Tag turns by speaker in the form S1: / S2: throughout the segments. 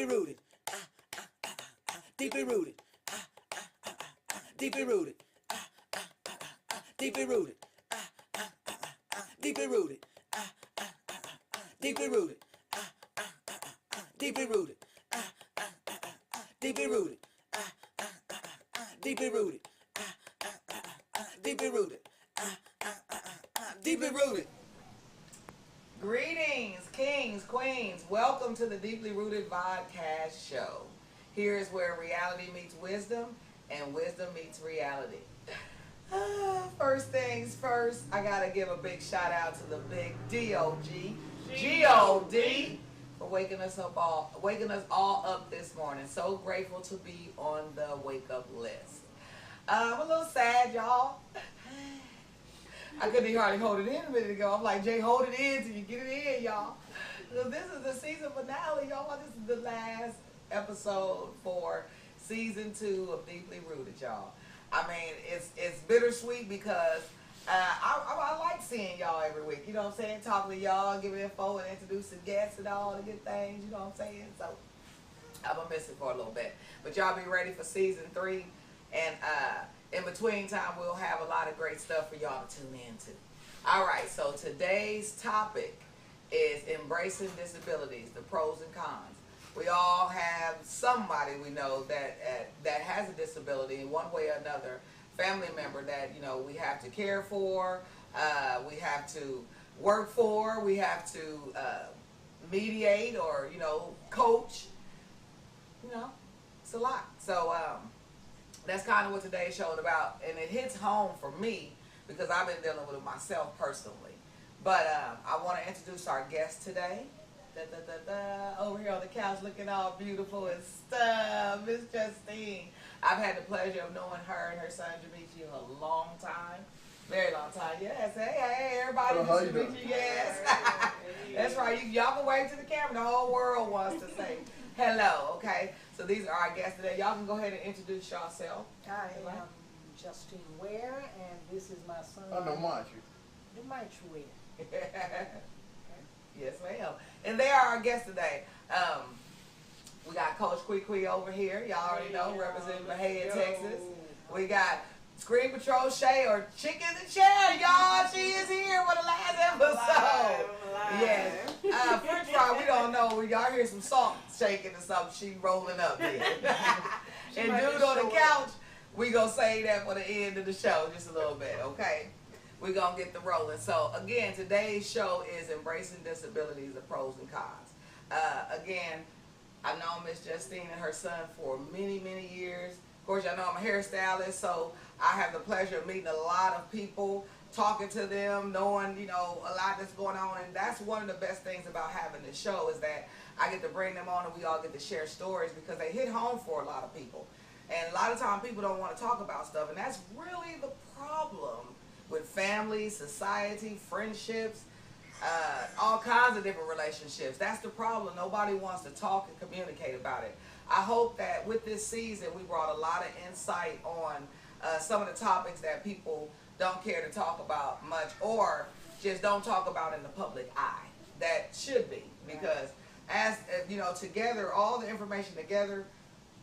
S1: deeply rooted, deeply rooted, deeply rooted, deeply rooted, deeply rooted, deeply rooted, deeply rooted, deeply rooted, deeply rooted, deeply rooted, deeply rooted.
S2: Greetings, kings, queens. Welcome to the Deeply Rooted Vodcast Show. Here is where reality meets wisdom and wisdom meets reality. First things first, I gotta give a big shout out to the big D.O.G. G.O.D. for waking us all up this morning. So grateful to be on the wake up list. I'm a little sad, y'all. I couldn't hardly hold it in a minute ago. I'm like, Jay, hold it in till you get it in, y'all. So this is the season finale, y'all. This is the last episode for season 2 of Deeply Rooted, y'all. I mean, it's bittersweet because I like seeing y'all every week. You know what I'm saying? Talking to y'all, giving info and introducing guests and all the good things. You know what I'm saying? So I'm gonna miss it for a little bit. But y'all be ready for season 3. And in between time, we'll have a lot of great stuff for y'all to tune into. All right, so today's topic is embracing disabilities, the pros and cons. We all have somebody we know that has a disability in one way or another, family member that, you know, we have to care for, we have to work for, we have to mediate or, you know, coach. You know, it's a lot. So, that's kind of what today's show is about, and it hits home for me because I've been dealing with it myself personally. But I want to introduce our guest today. Over here on the couch looking all beautiful and stuff, Miss Justine. I've had the pleasure of knowing her and her son Jamichi a long time. Very long time. Yes. Hey, everybody. Jamichi, yes. That's right. Y'all can wave to the camera. The whole world wants to say hello, okay? So these are our guests today. Y'all can go ahead and introduce yourself.
S3: I am Justine Ware, and this is my son.
S4: I know Manchu.
S3: The Manchu Ware.
S2: Okay. Yes, ma'am. And they are our guests today. We got Coach Kwee over here. Y'all already know, representing Bahia, Texas. We got Screen Patrol Shay, or Chick in the Chair, y'all. She is here for the last episode. Yes. French fry, we don't know. Y'all hear some salt shaking or something. She rolling up here. And dude on the couch, we gonna say that for the end of the show, just a little bit, okay? We gonna get the rolling. So again, today's show is embracing disabilities, the pros and cons. Again, I've known Miss Justine and her son for many, many years. Of course, y'all know I'm a hairstylist, so I have the pleasure of meeting a lot of people, talking to them, knowing, you know, a lot that's going on. And that's one of the best things about having this show is that I get to bring them on and we all get to share stories because they hit home for a lot of people. And a lot of times people don't want to talk about stuff, and that's really the problem with family, society, friendships, all kinds of different relationships. That's the problem. Nobody wants to talk and communicate about it. I hope that with this season we brought a lot of insight on some of the topics that people don't care to talk about much, or just don't talk about in the public eye. That should be, because as you know, together, all the information together,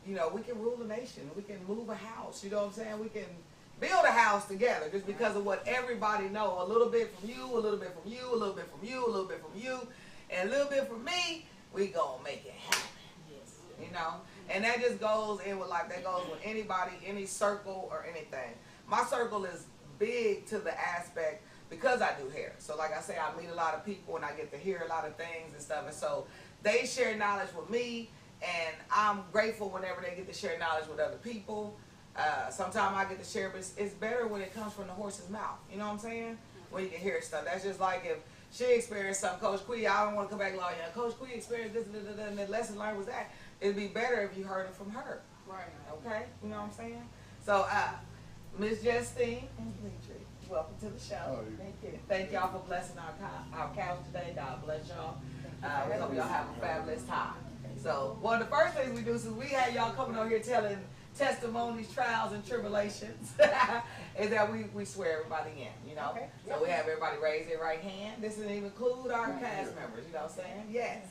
S2: you know, we can rule a nation. We can move a house. You know what I'm saying? We can build a house together just because of what everybody know. A little bit from you, a little bit from you, a little bit from you, a little bit from you, and a little bit from me. We gonna make it happen.
S3: Yes.
S2: You know, and that just goes in with life. That goes with anybody, any circle or anything. My circle is big to the aspect because I do hair. So like I say, I meet a lot of people and I get to hear a lot of things and stuff. And so they share knowledge with me, and I'm grateful whenever they get to share knowledge with other people. Sometimes I get to share, but it's better when it comes from the horse's mouth. You know what I'm saying? When you can hear stuff. That's just like if she experienced something, Coach Quee, I don't want to come back like, yeah, Coach Quee experienced this, and the lesson learned was that. It'd be better if you heard it from her.
S3: Right.
S2: Okay? You know what I'm saying? So, Miss Justine and Dimitri, welcome to the show. Thank you. Thank y'all for blessing our couch today. God bless y'all. We hope y'all have a fabulous time. So, one of the first things we do is we had y'all coming on here telling testimonies, trials, and tribulations, is that we swear everybody in, you know?
S3: Okay.
S2: So we have everybody raise their right hand. This doesn't even include our cast members, you know what I'm saying? Yes.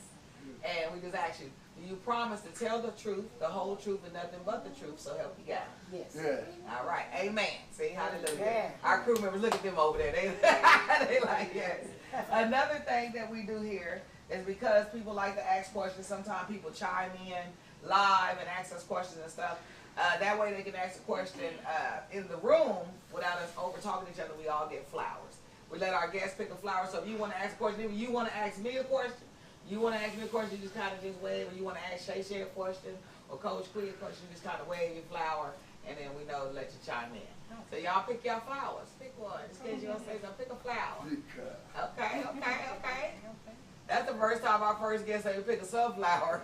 S2: And we just ask you, Do you promise to tell the truth, the whole truth, and nothing but the truth, so help you God?
S3: Yes.
S4: Yeah.
S2: All right, amen. See, hallelujah.
S3: Yeah.
S2: Our crew members, look at them over there. They, they like, yes. Another thing that we do here is because people like to ask questions, sometimes people chime in live and ask us questions and stuff. That way they can ask a question in the room without us over talking to each other. We all get flowers. We let our guests pick a flower. So if you want to ask a question, if you want to ask me a question, you want to ask me a question, you just kind of just wave. Or you want to ask Shay Shay a question or Coach Quee a question, you just kind of wave your flower, and then we know to let you chime in. So y'all pick your flowers. Pick one. Just in case you don't say so, pick a flower. Okay, okay, okay. That's the first time our first guest said pick a sunflower.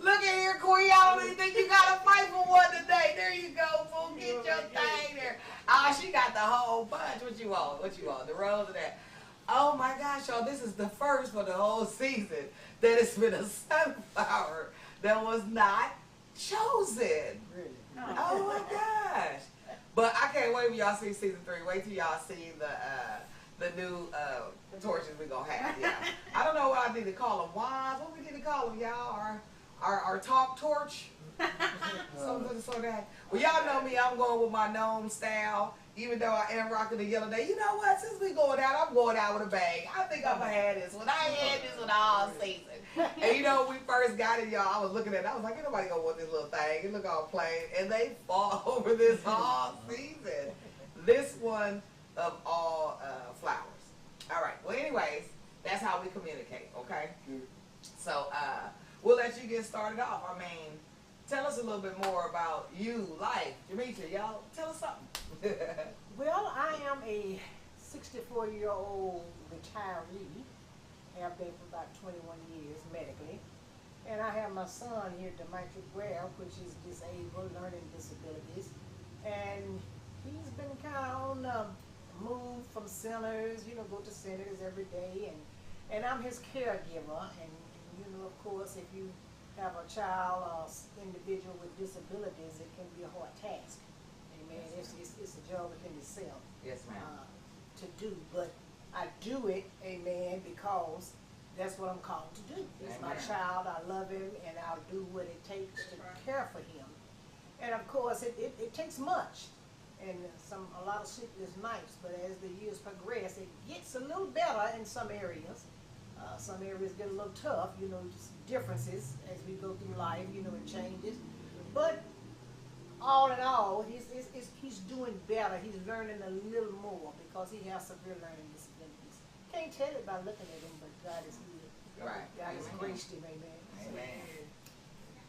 S2: Look at here, Queen. I don't even think you got to fight for one today. There you go, fool. Get your thing there. Oh, she got the whole bunch. What you want? What you want? The rose of that. Oh my gosh, y'all, this is the first for the whole season that it's been a sunflower that was not chosen.
S3: Really?
S2: Oh my gosh. But I can't wait when y'all see season 3. Wait till y'all see the new torches we're going to have. Yeah. I don't know what I need to call them. Wands. What we need to call them, y'all? Our talk torch? Something so that. Well, y'all know me. I'm going with my gnome style. Even though I am rocking the yellow day. You know what? Since we going out, I'm going out with a bang. I think I'm going to have this one. I had this one all season. And you know, when we first got it, y'all, I was looking at it. I was like, ain't nobody going to want this little thing. It look all plain. And they fall over this all season. This one of all flowers. All right. Well, anyways, that's how we communicate, okay? So we'll let you get started off. I mean, tell us a little bit more about you, life. Demetria, y'all, tell us something.
S3: Well, I am a 64-year-old retiree. Have been for about 21 years medically. And I have my son here, Demetria Ware, which is disabled, learning disabilities. And he's been kind of on the move from centers, you know, go to centers every day. And I'm his caregiver. And, you know, of course, if you have a child or individual with disabilities, it can be a hard task. Amen. It's a job within itself.
S2: Yes, ma'am.
S3: To do, but I do it, amen, because that's what I'm called to do. He's my child. I love him, and I'll do what it takes to care for him. And of course, it takes much, and a lot of sleepless nights. But as the years progress, it gets a little better in some areas. Some areas get a little tough, you know, just differences as we go through life, you know, it changes. But all in all, he's doing better. He's learning a little more because he has severe learning disabilities. Can't tell it by looking at him, but God is good.
S2: Right.
S3: God has graced him, amen.
S2: Amen.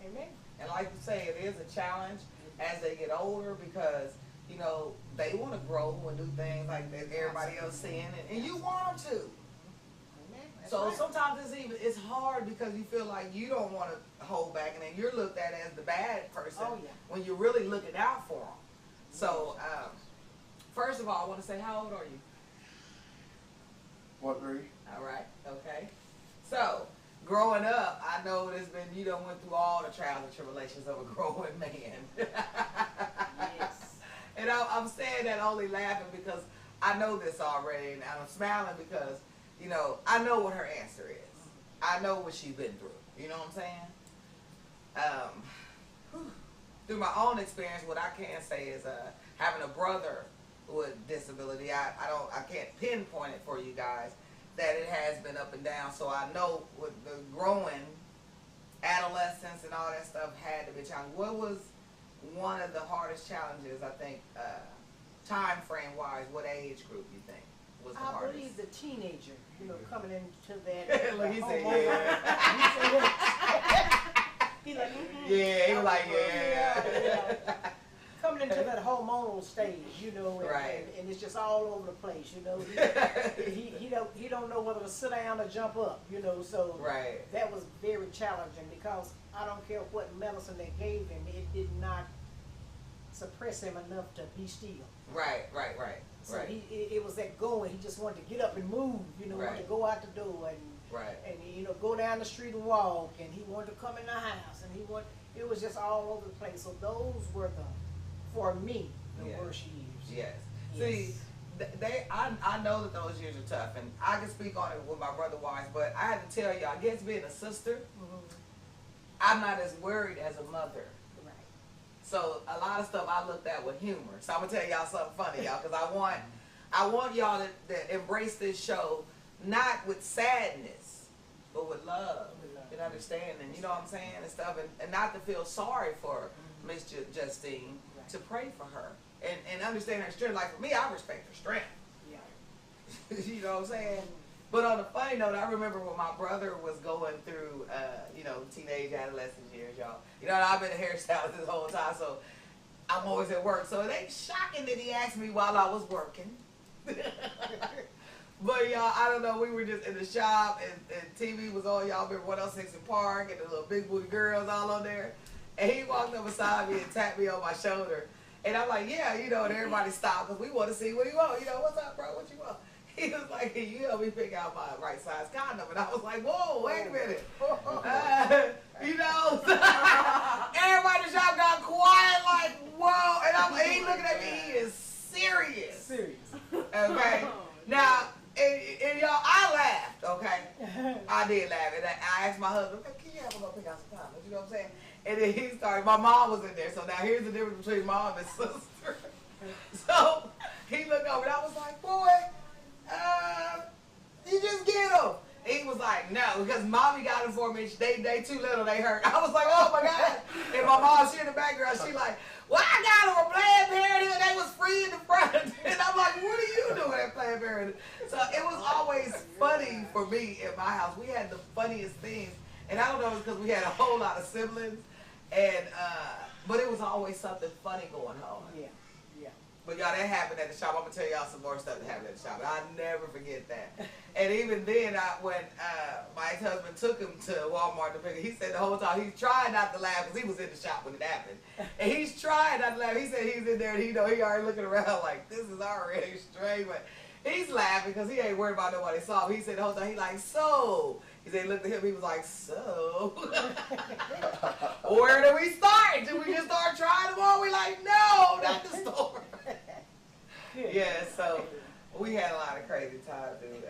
S3: Amen.
S2: And like you say, it is a challenge as they get older because, you know, they want to grow and do things like that everybody else seeing, and you want them to. So
S3: right.
S2: sometimes it's hard because you feel like you don't want to hold back, and then you're looked at as the bad person when you're really looking out for them. So first of all, I want to say, how old are you?
S4: What grade?
S2: All right, okay. So growing up, I know it's been, you done went through all the trials and tribulations of a growing man.
S3: Yes.
S2: And I'm saying that only laughing because I know this already, and I'm smiling because, you know, I know what her answer is. I know what she's been through. You know what I'm saying? Through my own experience, what I can say is having a brother with disability. I can't pinpoint it for you guys. That it has been up and down. So I know with the growing adolescence and all that stuff had to be challenging. What was one of the hardest challenges? I think time frame wise. What age group you think was the hardest?
S3: I believe the teenager, you know, coming into that.
S2: Look, he said,
S3: He like,
S2: yeah, he was like, yeah.
S3: Yeah. Coming into that hormonal stage, you know, and it's just all over the place, you know. He don't know whether to sit down or jump up, you know. So that was very challenging because I don't care what medicine they gave him, it did not suppress him enough to be still.
S2: Right.
S3: So it was that going. He just wanted to get up and move, you know, wanted to go out the door and you know, go down the street and walk, and he wanted to come in the house, and it was just all over the place. So those were for me, the worst years.
S2: Yes.
S3: Yes.
S2: See, I know that those years are tough, and I can speak on it with my brother wise, but I have to tell you, I guess being a sister, I'm not as worried as a mother.
S3: Right.
S2: So a lot of stuff I looked at with humor. So I'm gonna tell y'all something funny, y'all, because I want y'all to embrace this show not with sadness, but with love and understanding. You know what I'm saying, and stuff, and not to feel sorry for Miss Justine, to pray for her and understand her strength. Like for me, I respect her strength.
S3: Yeah.
S2: You know what I'm saying? But on a funny note, I remember when my brother was going through, teenage adolescent years, y'all. You know, I've been a hairstylist this whole time, so I'm always at work. So it ain't shocking that he asked me while I was working. But y'all, I don't know, we were just in the shop and TV was on, y'all been 106 in Park and the little big booty girls all on there. And he walked up beside me and tapped me on my shoulder. And I'm like, yeah, and everybody stopped because we want to see what he want. What's up, bro? What you want? He was like, hey, you help me pick out my right size condom. And I was like, whoa, wait a minute. Everybody in the shop got quiet like, whoa. And he looking at me, he is serious.
S3: Serious.
S2: Okay? Now, and y'all, I laughed, okay? I did laugh. And I asked my husband, okay, can you help me go pick out some condoms? You know what I'm saying? And then he started, my mom was in there. So now here's the difference between mom and sister. So he looked over and I was like, boy, you just get them. He was like, no, because mommy got them for me. They too little, they hurt. I was like, oh my God. And my mom, she in the background, she like, well, I got them for Planned Parenthood. They was free in the front. And I'm like, what are you doing at Planned Parenthood? So it was always funny for me in my house. We had the funniest things. And I don't know if it's because we had a whole lot of siblings. And, but it was always something funny going on.
S3: Yeah.
S2: But y'all, that happened at the shop. I'm gonna tell y'all some more stuff that happened at the shop. I'll never forget that. And even then, when my ex-husband took him to Walmart to pick it, he said the whole time he's trying not to laugh because he was in the shop when it happened. And he's trying not to laugh. He said he's in there and he already looking around like this is already strange. But he's laughing because he ain't worried about nobody saw him. He said the whole time he like so. He said he looked at him. He was like so. Where do we start? Did we just start trying them on? We like no, not the store. Yeah, so we had a lot of crazy times through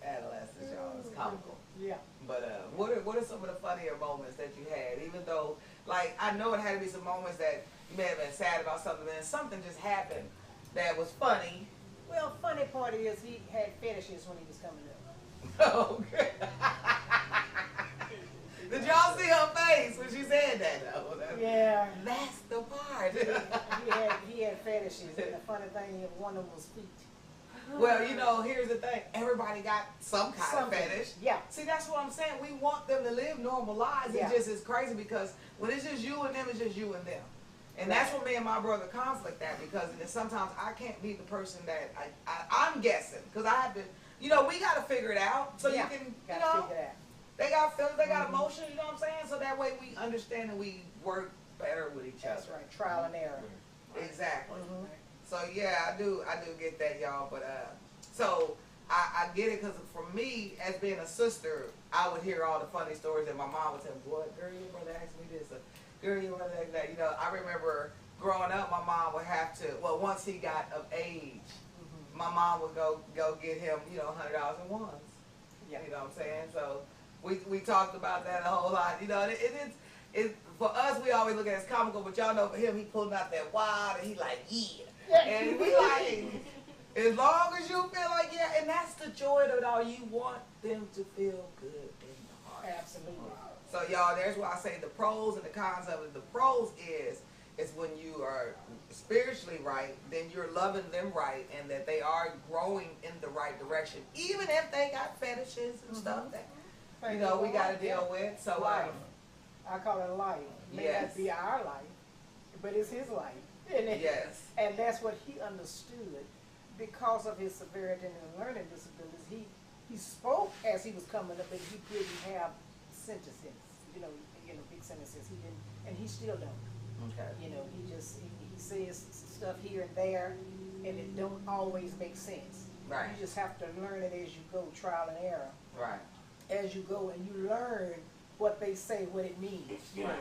S2: adolescence, y'all. It's comical.
S3: Yeah.
S2: But what are some of the funnier moments that you had? Even though, like, I know it had to be some moments that you may have been sad about something, and something just happened that was funny.
S3: Well, funny part is he had fetishes when he was coming up.
S2: Okay. Did y'all see her face when she said that, though?
S3: Yeah.
S2: That's the part.
S3: he had fetishes, and the funny thing, one of them was feet.
S2: Well, here's the thing. Everybody got some kind of fetish.
S3: Yeah.
S2: See, that's what I'm saying. We want them to live normal lives.
S3: Yeah.
S2: It just is crazy because when it's just you and them, it's just you and them. And that's what me and my brother conflict at because sometimes I can't be the person that I'm guessing because I have to, we got to figure it out. So you can,
S3: figure it out.
S2: They got feelings, they got emotion, you know what I'm saying? So that way we understand and we work better with each other.
S3: That's right, trial and error.
S2: Exactly. So yeah, I do get that, y'all. But so I get it because for me, as being a sister, I would hear all the funny stories that my mom would tell me. What, girl, your brother asked me this, or girl, your brother asked that. I remember growing up, my mom would have to. Well, once he got of age, my mom would go get him, $100 in ones.
S3: Yeah.
S2: You know what I'm saying? So we talked about that a whole lot. It's for us, we always look at it as comical, but y'all know for him, he pulling out that wad and he like, yeah. And we like, as long as you feel like, yeah, and that's the joy of it all. You want them to feel good in the heart.
S3: Absolutely.
S2: So y'all, there's why I say the pros and the cons of it. The pros is when you are spiritually right, then you're loving them right, and that they are growing in the right direction, even if they got fetishes and stuff that we got to deal with. So
S3: life. I call it life. May not be our life, but it's his life.
S2: Yes.
S3: And that's what he understood because of his severity and learning disabilities. He spoke as he was coming up, but he didn't have sentences, big sentences. He didn't, and he still don't.
S2: Okay.
S3: He says stuff here and there, and it don't always make sense.
S2: Right.
S3: You just have to learn it as you go, trial and error.
S2: Right.
S3: As you go, and you learn what they say, what it means.
S2: Right.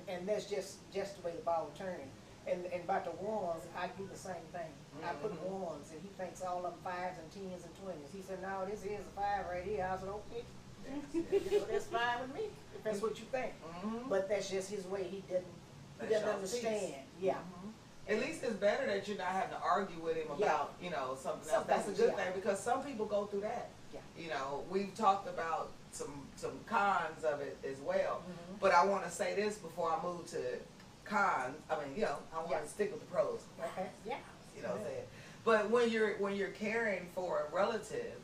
S3: And that's just the way the ball is turning. And about the ones, I do the same thing. I put ones, and he thinks all of them 5s and 10s and 20s. He said, "No, this is a 5 right here." I said, "Okay, you know, that's fine with me if that's what you think." But that's just his way. He doesn't understand. Yeah.
S2: At least it's better that you're not having to argue with him about, you know, something else. That's a good thing, because some people go through that.
S3: Yeah.
S2: You know, we've talked about some cons of it as well. But I want to say this before I move to cons. I mean, you know, I want to stick with the pros.
S3: Okay. Yeah.
S2: You know what I'm saying? But when you're caring for a relative,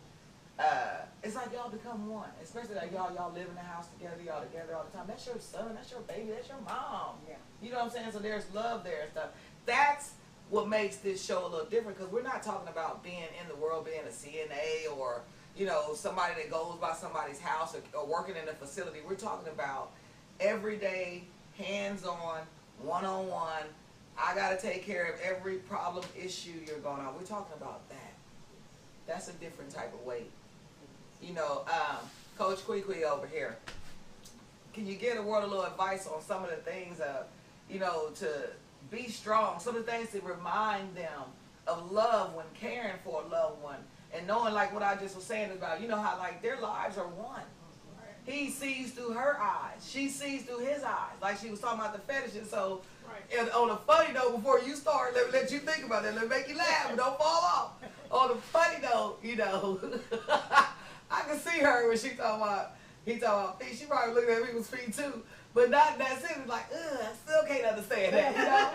S2: it's like y'all become one. Especially like y'all live in the house together, y'all together all the time. That's your son, that's your baby, that's your mom.
S3: Yeah.
S2: You know what I'm saying? So there's love there and stuff. That's what makes this show a little different, because we're not talking about being in the world, being a CNA, or, you know, somebody that goes by somebody's house, or working in a facility. We're talking about everyday, hands-on, one-on-one. I got to take care of every problem, issue you're going on. We're talking about that. That's a different type of weight. You know, Coach Kwee over here, can you give the world a little advice on some of the things, you know, to be strong, some of the things to remind them of love when caring for a loved one, and knowing, like what I just was saying about, you know, how like their lives are one. He sees through her eyes, she sees through his eyes, like she was talking about the fetishes. So and on a funny note, before you start, let you think about that, let me make you laugh, but don't fall off. On a funny note, you know, I can see her when he talking about feet. She probably looking at people's feet too. But not that's it. It's like, ugh, I still can't understand that, you know?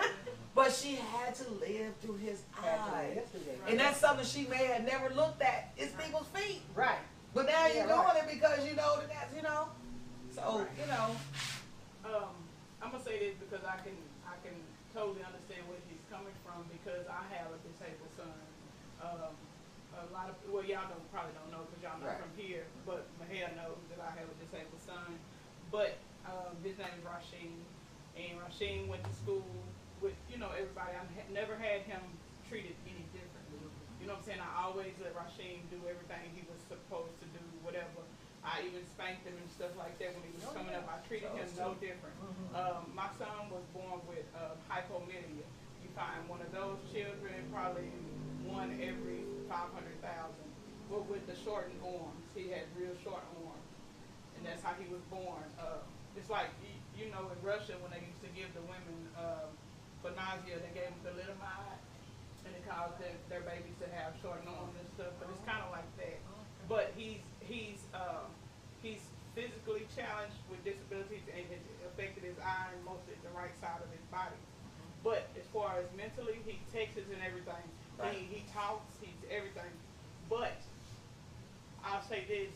S2: But she had to live through his eyes. And that's something she may have never looked at. It's people's feet.
S3: Right.
S2: But now you're doing it because you know that's, you know. So, you know.
S4: I'm gonna say this because I can totally understand where he's coming from, because I have a disabled son. A lot of, well, y'all probably don't know because y'all not from here, but Mahia knows that I have a disabled son. But his name is Rasheen, and Rasheen went to school with, you know, everybody. I never had him treated any differently. You know what I'm saying? I always let Rasheen do everything he was supposed to do, whatever. I even spanked him and stuff like that when he was coming up. I treated him no different. My son was born with hypomyelia. You find one of those children, probably one every 500,000. But with the shortened arms, he had real short arms, and that's how he was born. It's like, you know, in Russia when they used to give the women for nausea, they gave them thalidomide, and it caused their babies to have shortened arms and stuff. But it's kind of like that. But he's physically challenged with disabilities, and it affected his eye and mostly the right side of his body. But as far as mentally, he texts and everything. Right. He talks, he's everything. But I'll say this,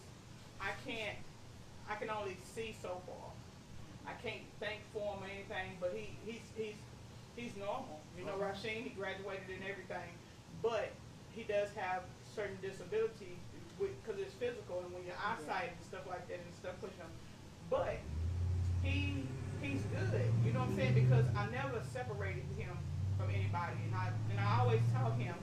S4: I can only see so far. I can't think for him or anything, but he's normal. You know, Rasheen, he graduated and everything, but he does have certain disabilities because it's physical, and when your eyesight and stuff like that and stuff push him. But he's good. You know what I'm saying? Because I never separated him from anybody, and I always tell him,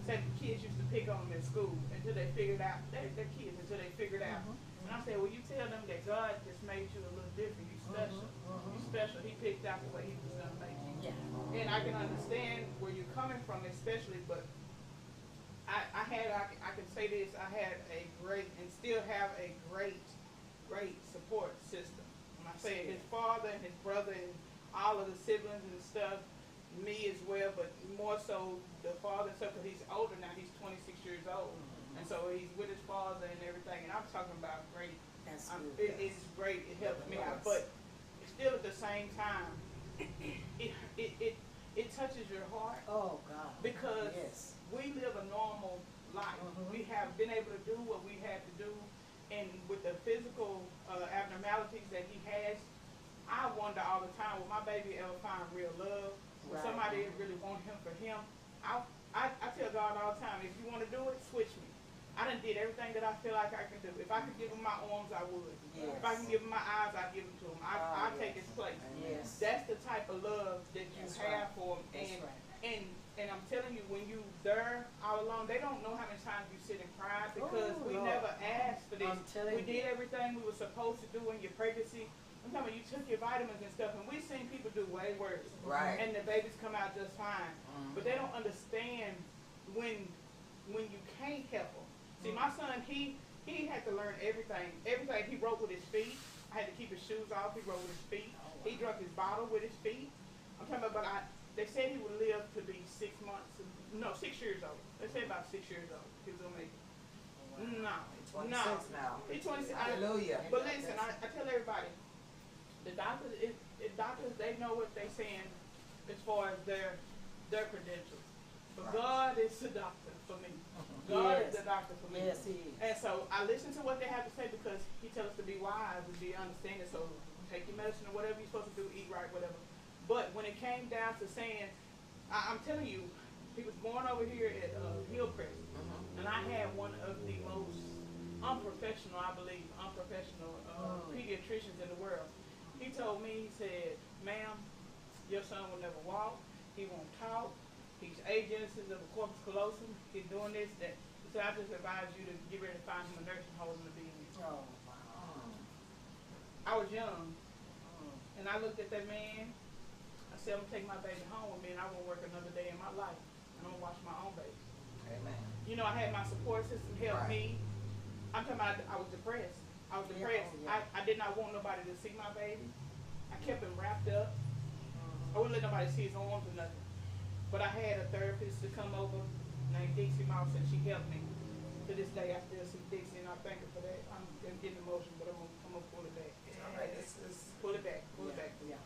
S4: said the kids used to pick on him at school until they figured out they're kids until they figured out. And I said, well, you tell them that God just made you a little different. You special. You special. He picked out the way he was gonna make you. Yeah. And I can understand where you're coming from, especially, but I can say this, I had a great, and still have a great support system. When I say his father and his brother and all of the siblings and stuff, me as well, but more so the father and stuff, because he's older now, he's 26 years old. And so he's with his father and everything, and I'm talking about great. It's great, it helps me out, but still at the same time, it touches your heart. Oh God. Because we live a normal life. We have been able to do what we had to do, and with the physical abnormalities that he has, I wonder all the time, will my baby ever find real love? Will somebody really want him for him? I tell God all the time, if you want to do it, switch me. I done did everything that I feel like I can do. If I could give him my arms, I would. If I can give him my eyes, I'd give them to him. I'd take his place. That's the type of love that you have for him. And I'm telling you, when you there all alone, they don't know how many times you sit and cry, because we never asked for this. We did everything we were supposed to do in your pregnancy, I'm talking about you took your vitamins and stuff, and we've seen people do way worse.
S2: Right.
S4: And the babies come out just fine. But they don't understand when you can't help them. See, my son, he had to learn everything. Everything he wrote with his feet. I had to keep his shoes off. He wrote with his feet. He drank his bottle with his feet. I'm talking about, they said he would live to be 6 years old. They said about 6 years old. He was gonna make it. No.
S2: He's 26 now.
S4: He's 26.
S2: Hallelujah.
S4: But listen, I tell everybody, the doctors, they know what they're saying as far as their credentials. But God is the doctor for me. God is the doctor for me.
S3: Yes, He is.
S4: And so I listen to what they have to say because He tells us to be wise and be understanding. So take your medicine or whatever you're supposed to do, eat right, whatever. But when it came down to saying, I'm telling you, he was born over here at Hillcrest. And I had one of the most unprofessional pediatricians in the world. He told me, he said, ma'am, your son will never walk. He won't talk. He's agenesis of the corpus callosum. He's doing this, that. He said, I just advise you to get ready to find him a nursing home to be in.
S3: Oh, wow.
S4: I was young. And I looked at that man. I said, I'm going to take my baby home with me and I won't work another day in my life. I'm going to watch my own baby.
S2: Amen.
S4: You know, I had my support system help me. I'm talking about I was depressed. I was depressed. I did not want nobody to see my baby. I kept him wrapped up. I wouldn't let nobody see his arms or nothing. But I had a therapist to come over named Dixie Mouse, and she helped me. To this day, I still see Dixie, and I thank her for that. I'm getting emotional, but I'm gonna pull it back.
S2: All right,
S4: Pull it back. Pull it back.
S3: Yeah.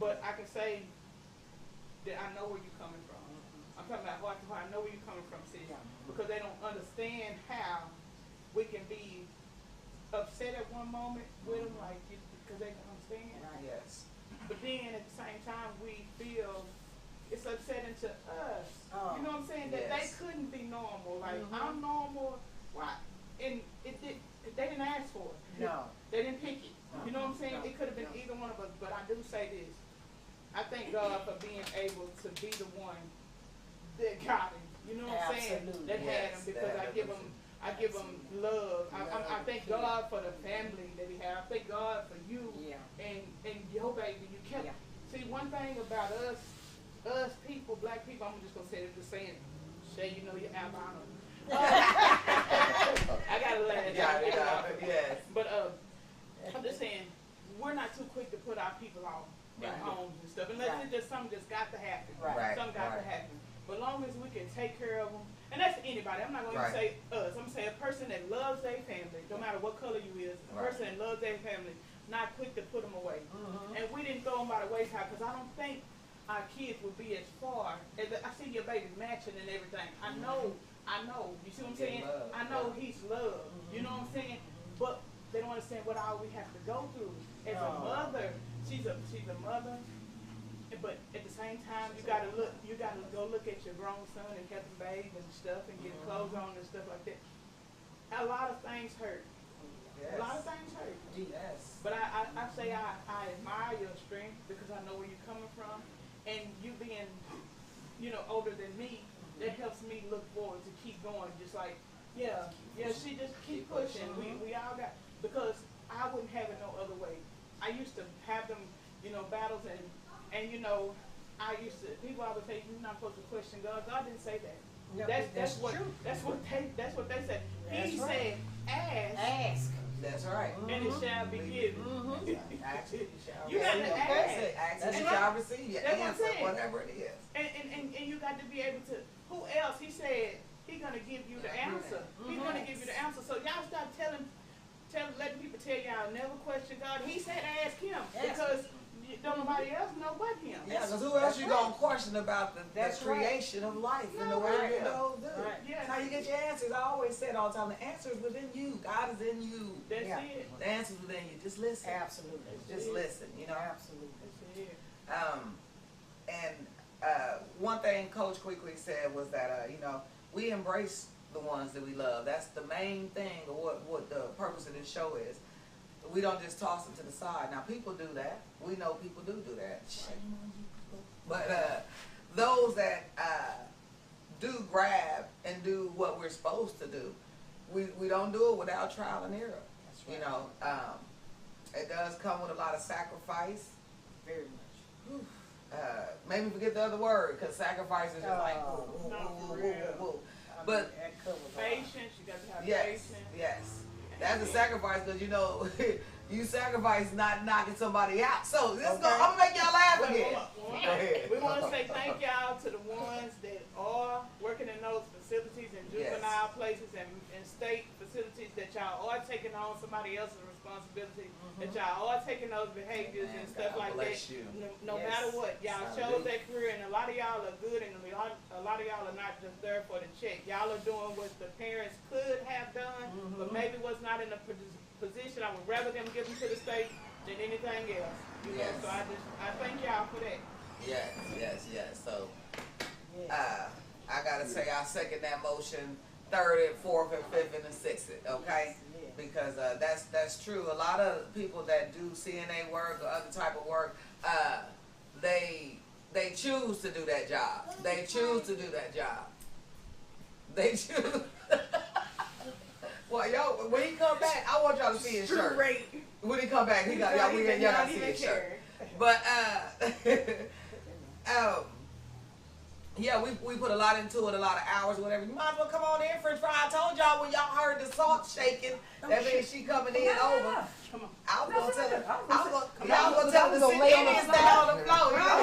S4: But I can say that I know where you're coming from. I'm talking about heart to heart. I know where you're coming from, sis. Because they don't understand how we can be upset at one moment with them, like, because they don't understand.
S2: Yes.
S4: But then at the same time, we feel it's upsetting to us. You know what I'm saying? That they couldn't be normal. Like, I'm normal. Why? And they didn't ask for it.
S3: No.
S4: They didn't pick it. You know what I'm saying? It could have been either one of us. But I do say this. I thank God for being able to be the one that got him. You know what I'm saying? That had him, because I give him love. I thank God for the family that he had. I thank God for you and your baby. You kept. See, one thing about us people, black people, I'm just gonna say it, just saying it. Shay, you know you're albino. I gotta laugh.
S2: Yes.
S4: But I'm just saying, we're not too quick to put our people off in homes and stuff, unless it's just something just got to happen. Something got to happen. But long as we can take care of them, and that's anybody. I'm not going to say us. I'm going to say a person that loves their family, no matter what color you is, a person that loves their family, not quick to put them away. And we didn't throw them by the wayside, because I don't think our kids would be as far as I see your baby matching and everything. I know. You see what I'm saying? I know he's loved. You know what I'm saying? But they don't understand what all we have to go through. As a mother, she's a mother. But at the same time, you gotta go look at your grown son and help him bathe and stuff and get clothes on and stuff like that. A lot of things hurt. A lot of things hurt.
S2: Yes.
S4: But I say I admire your strength, because I know where you're coming from, and you being, older than me, that helps me look forward to keep going. Just like, she just keep pushing. We all got, because I wouldn't have it no other way. I used to have them, battles and I used to, people always say you're not supposed to question God. God didn't say that.
S3: No,
S4: that's what they said. He said, ask.
S2: That's right.
S4: And it shall be given.
S2: Ask and you shall
S4: You got to ask.
S2: Ask and you shall receive.
S4: That's what I'm saying.
S2: Whatever it is.
S4: And you got to be able to. Who else? He said he's gonna give you the answer. He's gonna give you the answer. So y'all stop letting people tell y'all never question God. He said ask him, because don't nobody else know but him.
S2: Yeah, because who else you gonna question about the creation of life and the way you know do? That's how you get your answers. I always say it all the time. The answer is within you. God is in you.
S4: That's it.
S2: The answer is within you. Just listen.
S3: Absolutely.
S2: Just listen.
S3: Absolutely.
S4: That's it.
S2: One thing Coach quickly said was that we embrace the ones that we love. That's the main thing of what the purpose of this show is. We don't just toss them to the side. Now, people do that. We know people do that. But those that do grab and do what we're supposed to do, we don't do it without trial and error. It does come with a lot of sacrifice.
S3: Very much.
S2: Maybe forget the other word, because sacrifice is just like, woo, woo,
S4: No,
S2: woo,
S4: for
S2: woo,
S4: real.
S2: woo, woo.
S3: I
S2: But
S3: mean, that covers a lot.
S4: Patience, you got to have
S2: yes,
S4: patience.
S2: yes. That's a sacrifice, because you know, you sacrifice not knocking somebody out. So this
S3: Okay.
S2: I'm gonna make y'all laugh
S4: But
S2: again. Go ahead.
S4: we want to say thank y'all to the ones that are working in those facilities and juvenile places and state facilities, that y'all are taking on somebody else's responsibility, that y'all are taking those behaviors and stuff
S2: God
S4: like
S2: bless
S4: that.
S2: you.
S4: No
S2: Yes.
S4: matter what, y'all chose that career, and a lot of y'all are good, and a lot of y'all are not just there for the check. Y'all are doing what the parents could have done, but maybe was not in a position. I would rather them give them to the state than anything else. You know,
S2: Yes.
S4: so I thank y'all for that.
S2: Yes, yes, yes. So
S3: Yes.
S2: I gotta say I second that motion, third and fourth and fifth and the sixth, okay?
S3: Yes.
S2: Because that's true. A lot of people that do CNA work or other type of work, they choose to do that job. They choose to do that job. They choose. Well, y'all, when he come back, I want y'all to see his shirt. When he come back, he got y'all. Y'all gotta see his shirt. But yeah, we put a lot into it, a lot of hours, whatever. You might as well come on in, French fry. I told y'all when y'all heard the salt shaking, that means she coming in over.
S4: Come on.
S2: I was gonna tell her. Y'all
S3: I
S2: gonna tell her to sit Indians down on the floor. You know?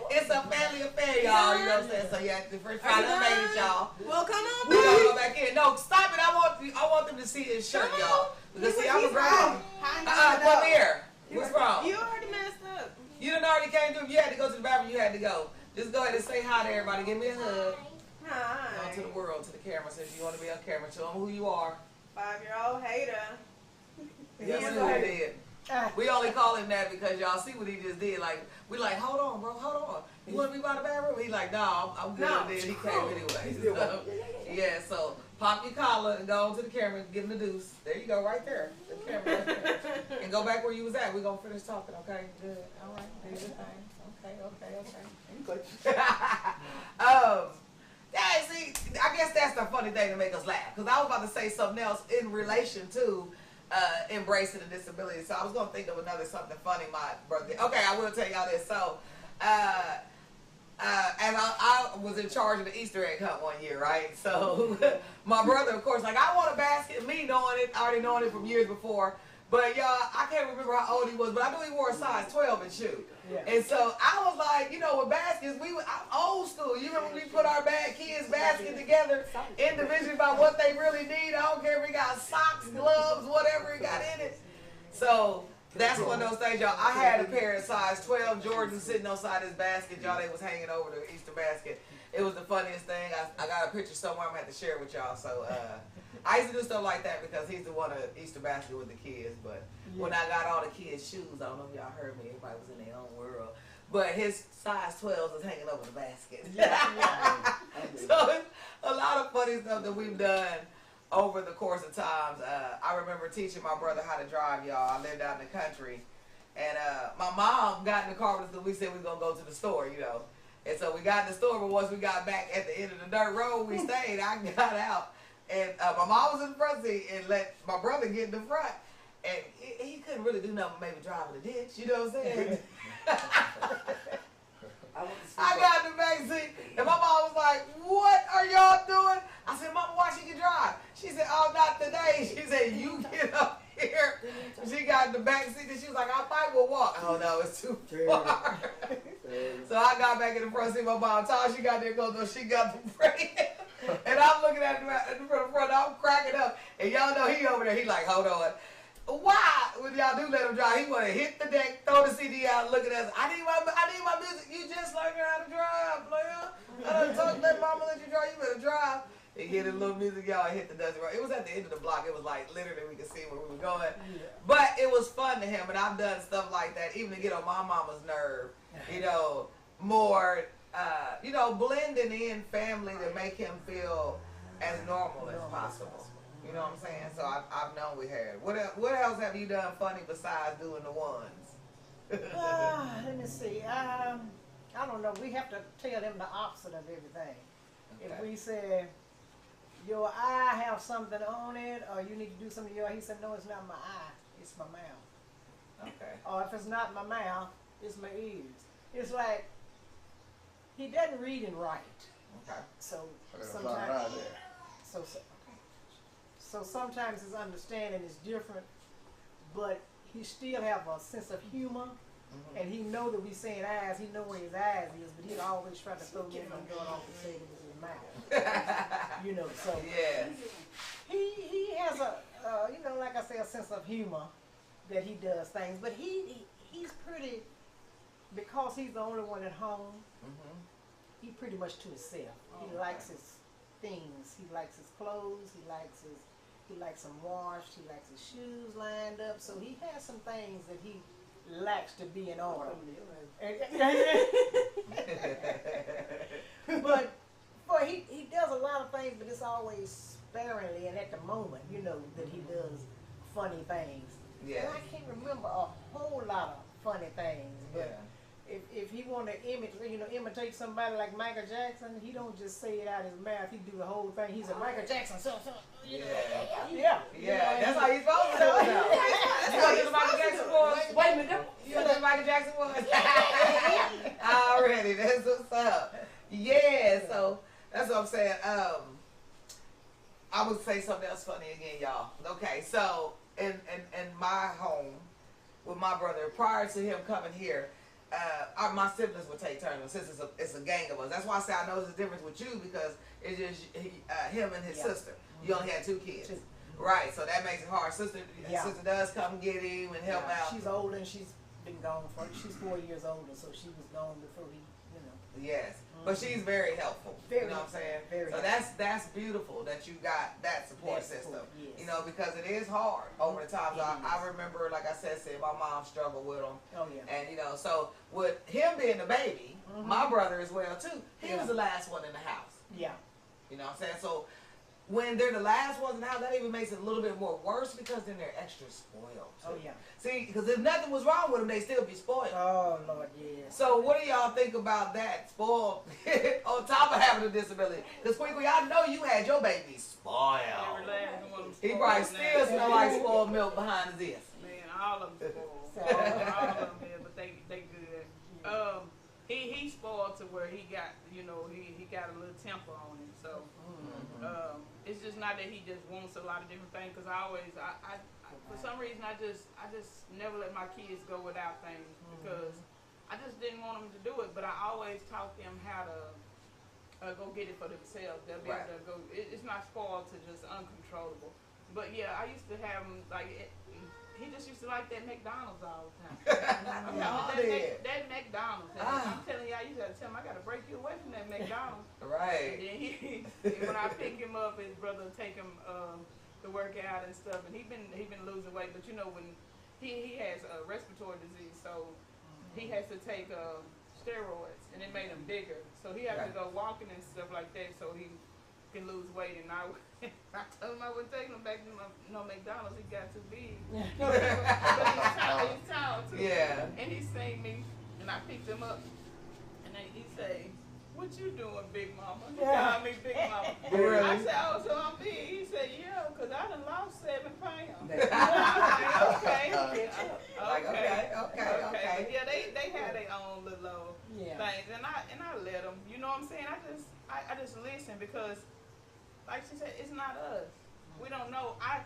S2: It's a family affair, y'all. You know what I'm saying? So yeah, the French fry done made it, y'all.
S1: Well, come on
S2: We gotta
S1: back.
S2: go back in. No, stop it. I want them to see his shirt, y'all. Because see, I'm a grown. Come here. What's wrong?
S1: You already messed up.
S2: You done already came through. You had to go to the bathroom. You had to go. Just go ahead and say hi to everybody. Give me a hug.
S1: Hi.
S2: On to the world, to the camera. Since you want to be on camera, show them who you are.
S1: 5-year-old hater.
S2: Yes, we did. We only call him that because y'all see what he just did. Like, we like, hold on, bro, hold on. You want to be by the bathroom? He like, no, I'm good.
S1: No.
S2: And then he came anyway. So, yeah, so pop your collar and go on to the camera and give him the deuce. There you go, right there. The camera right there. And go back where you was at. We're going to finish talking, okay? Good. All right. Do your thing. Okay. Yeah, see, I guess that's the funny thing to make us laugh. Because I was about to say something else in relation to embracing the disability. So I was going to think of something funny my birthday. Okay, I will tell y'all this. So, and I was in charge of the Easter egg hunt one year, right? So my brother, of course, like, I want a basket. Me already knowing it from years before. But y'all, I can't remember how old he was, but I knew he wore a size 12 in shoe.
S3: Yeah.
S2: And so I was like, you know, with baskets, I'm old school. You remember when we put our kids' basket together individually by what they really need? I don't care if we got socks, gloves, whatever he got in it. So that's one of those things, y'all. I had a pair of size 12 Jordans sitting outside his basket, y'all. They was hanging over the Easter basket. It was the funniest thing. I got a picture somewhere I'm going to have to share with y'all. So I used to do stuff like that because he's the one of Easter basket with the kids. But when I got all the kids' shoes, I don't know if y'all heard me. Everybody was in their own world. But his size 12 was hanging over the basket. So it's a lot of funny stuff that we've done over the course of times. I remember teaching my brother how to drive, y'all. I lived out in the country. And my mom got in the car with us and we said we were going to go to the store, you know. And so we got in the store, but once we got back at the end of the dirt road, we stayed. I got out. And my mom was in the front seat and let my brother get in the front. And he couldn't really do nothing, maybe drive in the ditch, you know what I'm saying? I got in the back seat, and my mom was like, what are y'all doing? I said, Mama, why she can drive? She said, oh, not today. She said, you get up here. She got in the back seat, and she was like, I might will walk. Oh, no, it's too far. So I got back in the front seat. My mom told she got there, goes, she got the brake. And I'm looking at the front, I'm cracking up. And y'all know he over there, he like, hold on. Why would y'all do let him drive? He want to hit the deck, throw the CD out, look at us. I need my music. You just learning how to drive, player. I done told that mama let you drive. You better drive. He hit a little music, y'all, hit the dusty road. It was at the end of the block. It was like literally we could see where we were going. Yeah. But it was fun to him, and I've done stuff like that even to get on my mama's nerve. You know, more, you know, blending in family to make him feel as normal as possible. You know what I'm saying? So I've known we had. What else have you done funny besides doing the ones?
S3: Let me see. I don't know. We have to tell them the opposite of everything. Okay. If we say, your eye have something on it, or you need to do something to your eye, he said, no, it's not my eye. it's my mouth.
S2: Okay.
S3: Or if it's not my mouth, it's my ears. It's like he doesn't read and write.
S2: Okay.
S3: So
S5: I got a fly
S3: sometimes,
S5: right there.
S3: so sometimes his understanding is different, but he still have a sense of humor, and he know that we saying eyes. He know where his eyes is, but he'll always try to throw in and going off and say it with his mouth. You know, so
S2: Yeah.
S3: he has a you know, like I say, a sense of humor that he does things, but he's pretty, because he's the only one at home. He pretty much to himself. He likes his things. He likes his clothes. He likes them washed. He likes his shoes lined up. So he has some things that he lacks to be in order. But he does a lot of things, but it's always sparingly and at the moment, you know, that he does funny things.
S2: Yeah.
S3: And I can't remember a whole lot of funny things, but if he want to imitate somebody like Michael Jackson, he don't just say it out his mouth. He do the whole thing. He's a Michael Jackson, you know. Yeah.
S2: That's how you're supposed to do it now. You gonna do the Michael Jackson voice? Wait a minute. You gonna do the Michael Jackson voice? Already. That's what's up. Yeah. So that's what I'm saying. I would say something else funny again, y'all. Okay. So in my home with my brother, prior to him coming here, my siblings would take turns. Since it's a gang of us. That's why I say I know there's a difference with you, because it's just him and his sister. You only had 2 kids. Right, so that makes it hard. Sister does come get him and help out.
S3: She's older and she's been gone she's 4 years older, so she was gone before he, you know.
S2: Yes, but she's very helpful. You know what I'm saying?
S3: Very
S2: so that's beautiful that you got that support system.
S3: Yes.
S2: You know, because it is hard over the times. I remember, like I said, my mom struggled with him.
S3: Oh yeah.
S2: And you know, so with him being the baby, my brother as well too. He was the last one in the house.
S3: Yeah.
S2: You know what I'm saying? So when they're the last ones in the house, that even makes it a little bit more worse, because then they're extra spoiled too.
S3: Oh yeah.
S2: See, because if nothing was wrong with them, they still be spoiled.
S3: Oh Lord, yeah.
S2: So what do y'all think about that? Spoiled on top of having a disability? Because Quickly, I know you had your baby spoiled. He probably still smell like spoiled milk behind his ears.
S4: Man, all of them spoiled. All of them, yeah, but they good. He spoiled to where he got, you know, he got a little temper on him. So it's just not that he just wants a lot of different things. Because I for some reason I just never let my kids go without things, because I just didn't want them to do it. But I always taught them how to go get it for themselves. They'll be able to go. It's not spoiled to just uncontrollable. But yeah, I used to have him he just used to like that McDonald's all the time. That McDonald's. I'm telling you, I used to tell him, I got to break you away from that McDonald's.
S2: Right.
S4: And then when I pick him up, his brother would take him to work out and stuff. And he been losing weight, but you know, when he has a respiratory disease, so he has to take steroids, and it made him bigger. So he has to go walking and stuff like that, so he can lose weight. And I told him I wouldn't take him back to no McDonald's. He got too big. But he's tall too. Yeah. And he seen me, and I picked him up, and then he say, "What you doing, Big Mama?" He called me Big Mama.
S2: Really?
S4: I said, "Oh, so I'm big." He said, "Yeah, because I done lost 7 pounds." Okay. But yeah, they had their own little things, and I let them. You know what I'm saying? I just listen, because, like she said, it's not us. We don't know. I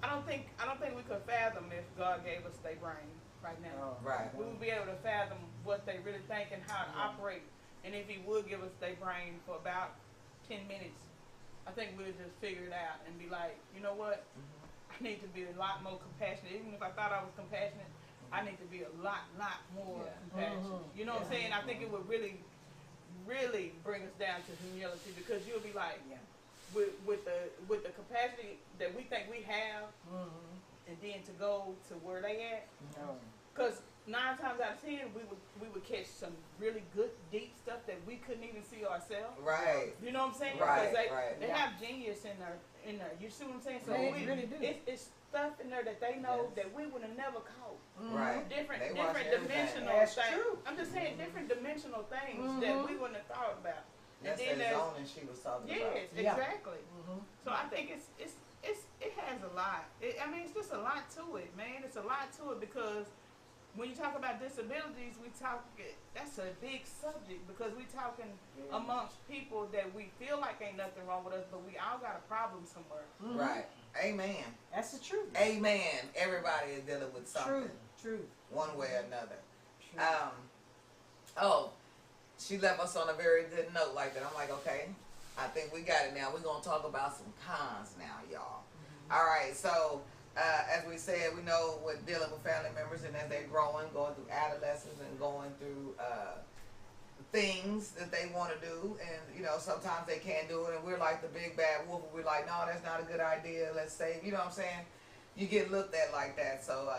S4: don't think we could fathom if God gave us their brain right now.
S2: Right.
S4: We would be able to fathom what they really think and how to operate. And if He would give us their brain for about 10 minutes, I think we'll just figure it out and be like, you know what? I need to be a lot more compassionate. Even if I thought I was compassionate, I need to be a lot more compassionate. You know what I'm saying? I think it would really bring us down to humility, because you'll be like, with the capacity that we think we have, and then to go to where they at, because 9 times out of 10 we would catch some really good deep stuff that we couldn't even see ourselves. Right. You know what I'm saying?
S2: Right.
S4: Because they have genius in there. You see what I'm saying? So
S3: They really do.
S4: It's stuff in there that they know that we would have never caught.
S2: Right.
S4: Different
S2: They watch
S4: dimensional
S3: That's
S4: things.
S3: true.
S4: I'm just saying different dimensional things that we wouldn't have thought about.
S2: That's
S4: And then
S2: the zoning she was talking about.
S4: Yes, exactly. So I think it's It has a lot. I mean, it's just a lot to it, man. It's a lot to it because when you talk about disabilities, that's a big subject because we talking amongst people that we feel like ain't nothing wrong with us, but we all got a problem somewhere.
S2: Mm-hmm. Right. Amen.
S3: That's the truth.
S2: Amen. Everybody is dealing with something.
S3: Truth.
S2: One way or another. Oh, she left us on a very good note like that. I'm like, okay, I think we got it now. We're going to talk about some cons now, y'all. Mm-hmm. All right, so as we said, we know what dealing with family members and as they're growing, going through adolescence and going through things that they want to do. And, you know, sometimes they can't do it. And we're like the big bad wolf. And we're like, no, that's not a good idea. Let's save. You know what I'm saying? You get looked at like that. So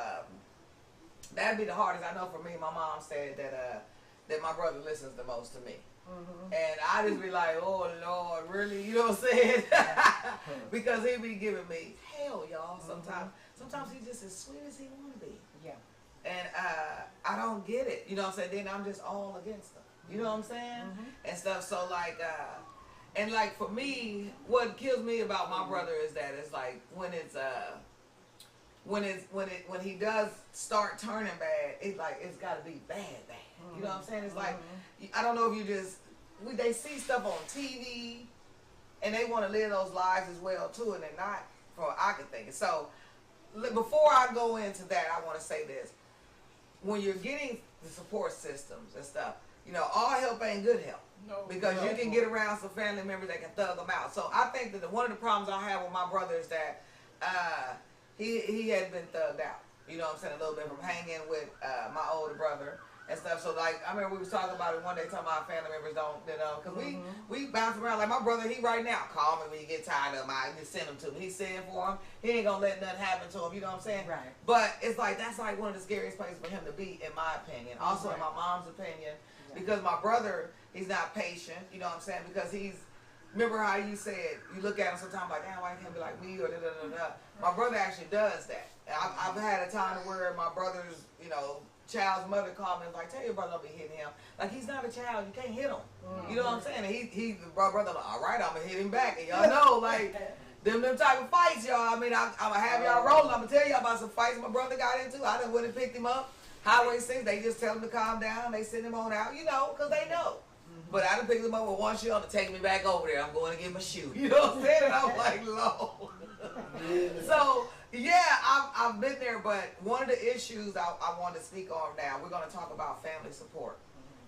S2: that'd be the hardest. I know for me, my mom said that my brother listens the most to me. Mm-hmm. And I just be like, oh, Lord, really? You know what I'm saying? Because he be giving me hell, y'all, sometimes. Sometimes he's just as sweet as he want to be.
S3: Yeah.
S2: And I don't get it. You know what I'm saying? Then I'm just all against him. You know what I'm saying? Mm-hmm. And stuff. So, like, and, like, for me, what kills me about my brother is that it's like when he does start turning bad, it's like it's got to be bad. You know what I'm saying? It's like, I don't know if they see stuff on TV and they want to live those lives as well too, and they're not, from what I can think. So before I go into that, I want to say this. When you're getting the support systems and stuff, you know, all help ain't good help. No, because you can get around some family members that can thug them out. So I think that one of the problems I have with my brother is that he had been thugged out. You know what I'm saying? A little bit from hanging with my older brother and stuff. So, like, I remember we was talking about it one day, talking about family members don't, you know, because we bounce around. Like, my brother, he right now, call me when you get tired of him. I just send him to me. He's sending for him. He ain't going to let nothing happen to him. You know what I'm saying?
S3: Right.
S2: But it's like, that's like one of the scariest places for him to be, in my opinion. Also, in my mom's opinion. Because my brother, he's not patient. You know what I'm saying? Because remember how you said, you look at him sometimes like, damn, why can't be like me or da-da-da-da. My brother actually does that. I've had a time where my brother's, you know, child's mother called me and was like, tell your brother don't be hitting him. Like, he's not a child. You can't hit him. You know what I'm saying? And my brother like, all right, I'm going to hit him back. And y'all know, like, them type of fights, y'all. I mean, I'm going to have y'all rolling. I'm going to tell y'all about some fights my brother got into. I done went and picked him up. Highway 6, they just tell him to calm down. They send him on out, you know, because they know. But I done picked him up with one shoe on to take me back over there. I'm going to get my shoe. You know what I'm saying? And I'm like, Lord. So, yeah, I've been there, but one of the issues I want to speak on now, we're going to talk about family support.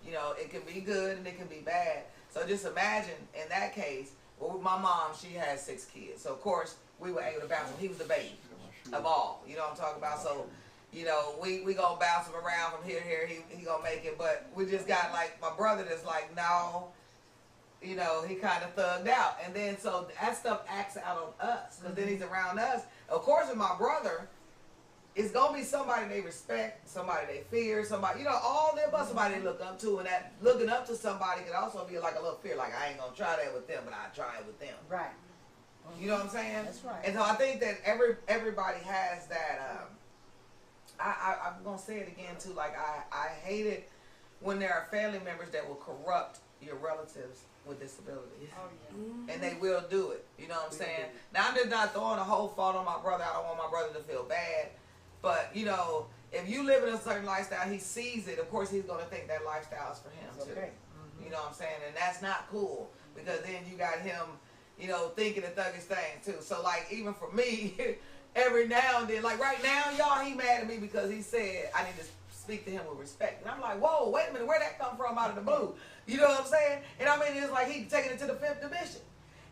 S2: You know, it can be good and it can be bad. So just imagine, in that case, well, with my mom, she has 6 kids. So, of course, we were able to bounce him. He was the baby of all. You know what I'm talking about? So, you know, we going to bounce him around from here to here. He going to make it. But we just got, like, my brother that's like, no. You know, he kind of thugged out. And then, so that stuff acts out on us. Because then he's around us. Of course, with my brother, it's going to be somebody they respect, somebody they fear, somebody, you know, all them, but somebody they look up to. And that looking up to somebody could also be like a little fear. Like, I ain't going to try that with them, but I try it with them.
S3: Right.
S2: You know what I'm saying?
S3: That's right.
S2: And so I think that everybody has that. I'm going to say it again, too. Like, I hate it when there are family members that will corrupt your relatives with disabilities.
S4: Oh, yeah.
S2: And they will do it. You know what I'm saying? Now, I'm just not throwing the whole fault on my brother. I don't want my brother to feel bad. But, you know, if you live in a certain lifestyle, he sees it. Of course, he's going to think that lifestyle is for him, too.
S3: Okay.
S2: You know what I'm saying? And that's not cool. Because then you got him, you know, thinking the thuggish thing, too. So, like, even for me, every now and then, like right now, y'all, he mad at me because he said I need to speak to him with respect. And I'm like, whoa, wait a minute, where'd that come from out of the blue? You know what I'm saying? And I mean, it's like he taking it to the 5th dimension.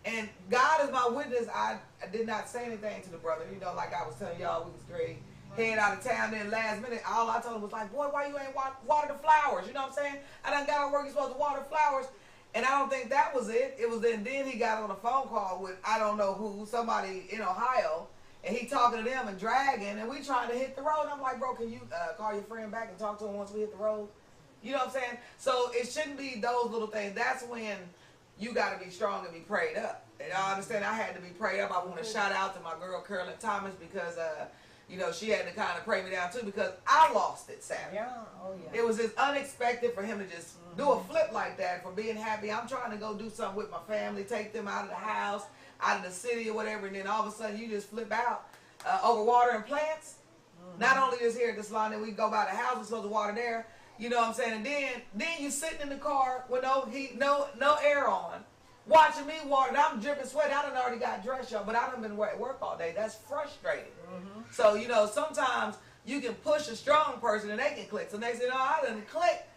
S2: And God is my witness, I did not say anything to the brother. You know, like I was telling y'all, we was great. Head out of town, then last minute, all I told him was like, boy, why you ain't water the flowers? You know what I'm saying? I done got to work, you're supposed to water flowers. And I don't think that was it. It was then he got on a phone call with, I don't know who, somebody in Ohio. And he talking to them and dragging, and we trying to hit the road. And I'm like, bro, can you call your friend back and talk to him once we hit the road? You know what I'm saying? So it shouldn't be those little things. That's when you got to be strong and be prayed up. And I understand I had to be prayed up. I want to shout out to my girl, Carolyn Thomas, because, you know, she had to kind of pray me down, too, because I lost it Saturday.
S3: Yeah. Oh, yeah.
S2: It was just unexpected for him to just do a flip like that, from being happy. I'm trying to go do something with my family, take them out of the house. out in the city or whatever, and then all of a sudden you just flip out over watering plants. Not only just here at the salon, then we go by the house, we're supposed to water there. You know what I'm saying? And then you sitting in the car with no heat, no air on, watching me water. I'm dripping sweat. I done already got dressed, y'all, but I done been at work all day. That's frustrating. So, you know, sometimes you can push a strong person and they can click. So they say, no, I didn't click.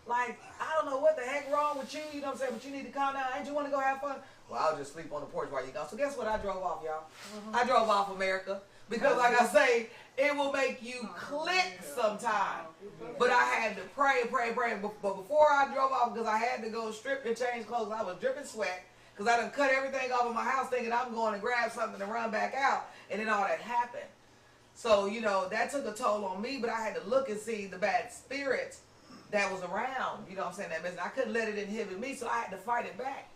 S2: Like, I don't know what the heck wrong with you, you know what I'm saying, but you need to calm down. Ain't you want to go have fun? Well, I'll just sleep on the porch while you go. So guess what? I drove off, y'all. I drove off America. Because like I say, it will make you click sometime. But I had to pray. But before I drove off, because I had to go strip and change clothes, I was dripping sweat. Because I done cut everything off of my house thinking I'm going to grab something to run back out. And then all that happened. So, you know, that took a toll on me. But I had to look and see the bad spirits that was around. You know what I'm saying? That business. I couldn't let it inhibit me. So I had to fight it back.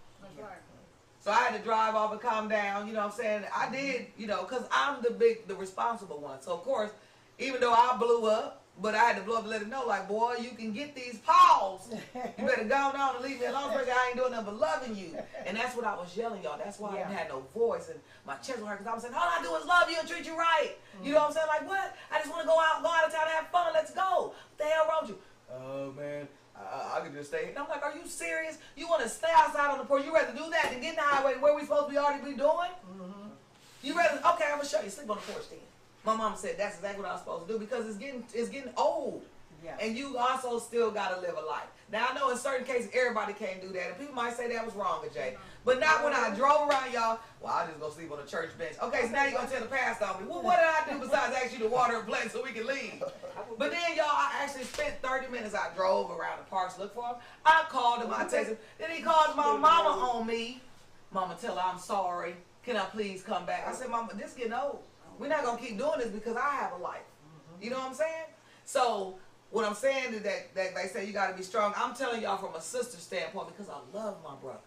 S2: So I had to drive off and calm down, you know what I'm saying? I did, you know, because I'm the responsible one. So, of course, even though I blew up, but I had to blow up to let it know, like, boy, you can get these paws. You better go on and leave me alone, because I ain't doing nothing but loving you. And that's what I was yelling, y'all. That's why I didn't have no voice, and my chest was hurt, because I was saying, all I do is love you and treat you right. You know what I'm saying? Like, what? I just want to go out of town and have fun. Let's go. What the hell wrong with you? Oh, man. I could just stay. And I'm like, are you serious? You want to stay outside on the porch? You rather do that than get in the highway where we supposed to be already be doing? You rather, okay, I'm going to show you. Sleep on the porch then. My mom said that's exactly what I was supposed to do because it's getting old. Yeah. And you also still got to live a life. Now, I know in certain cases, everybody can't do that. And people might say that was wrong, Jay. But not when I drove around, y'all. Well, I'll just go sleep on a church bench. Okay, so now you're going to tell the pastor on me. Well, what did I do besides ask you to water a plant so we can leave? But then, y'all, I actually spent 30 minutes. I drove around the parks to look for him. I called him. I texted him. Then he called my mama on me. Mama, tell her I'm sorry. Can I please come back? I said, Mama, this getting old. We're not going to keep doing this because I have a life. You know what I'm saying? So what I'm saying is that they say you got to be strong. I'm telling y'all from a sister standpoint because I love my brother.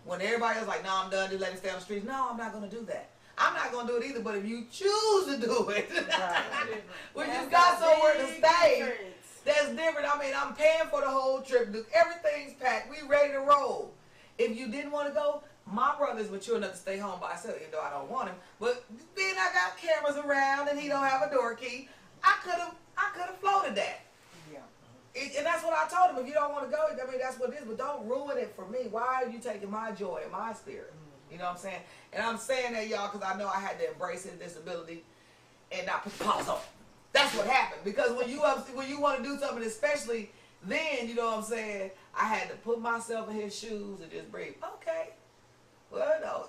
S2: When everybody else like, no, I'm done, just let him stay on the streets. No, I'm not going to do that. I'm not going to do it either, but if you choose to do it, when you got somewhere to stay, that's different. I mean, I'm paying for the whole trip. Everything's packed. We ready to roll. If you didn't want to go, my brother's mature enough to stay home by himself, even though I don't want him. But then I got cameras around and he don't have a door key. I could have floated that. And that's what I told him. If you don't want to go, I mean, that's what it is. But don't ruin it for me. Why are you taking my joy and my spirit? You know what I'm saying? And I'm saying that, y'all, because I know I had to embrace his disability and not put pause on. That's what happened. Because when you want to do something, especially then, you know what I'm saying, I had to put myself in his shoes and just breathe. Okay. Well, no.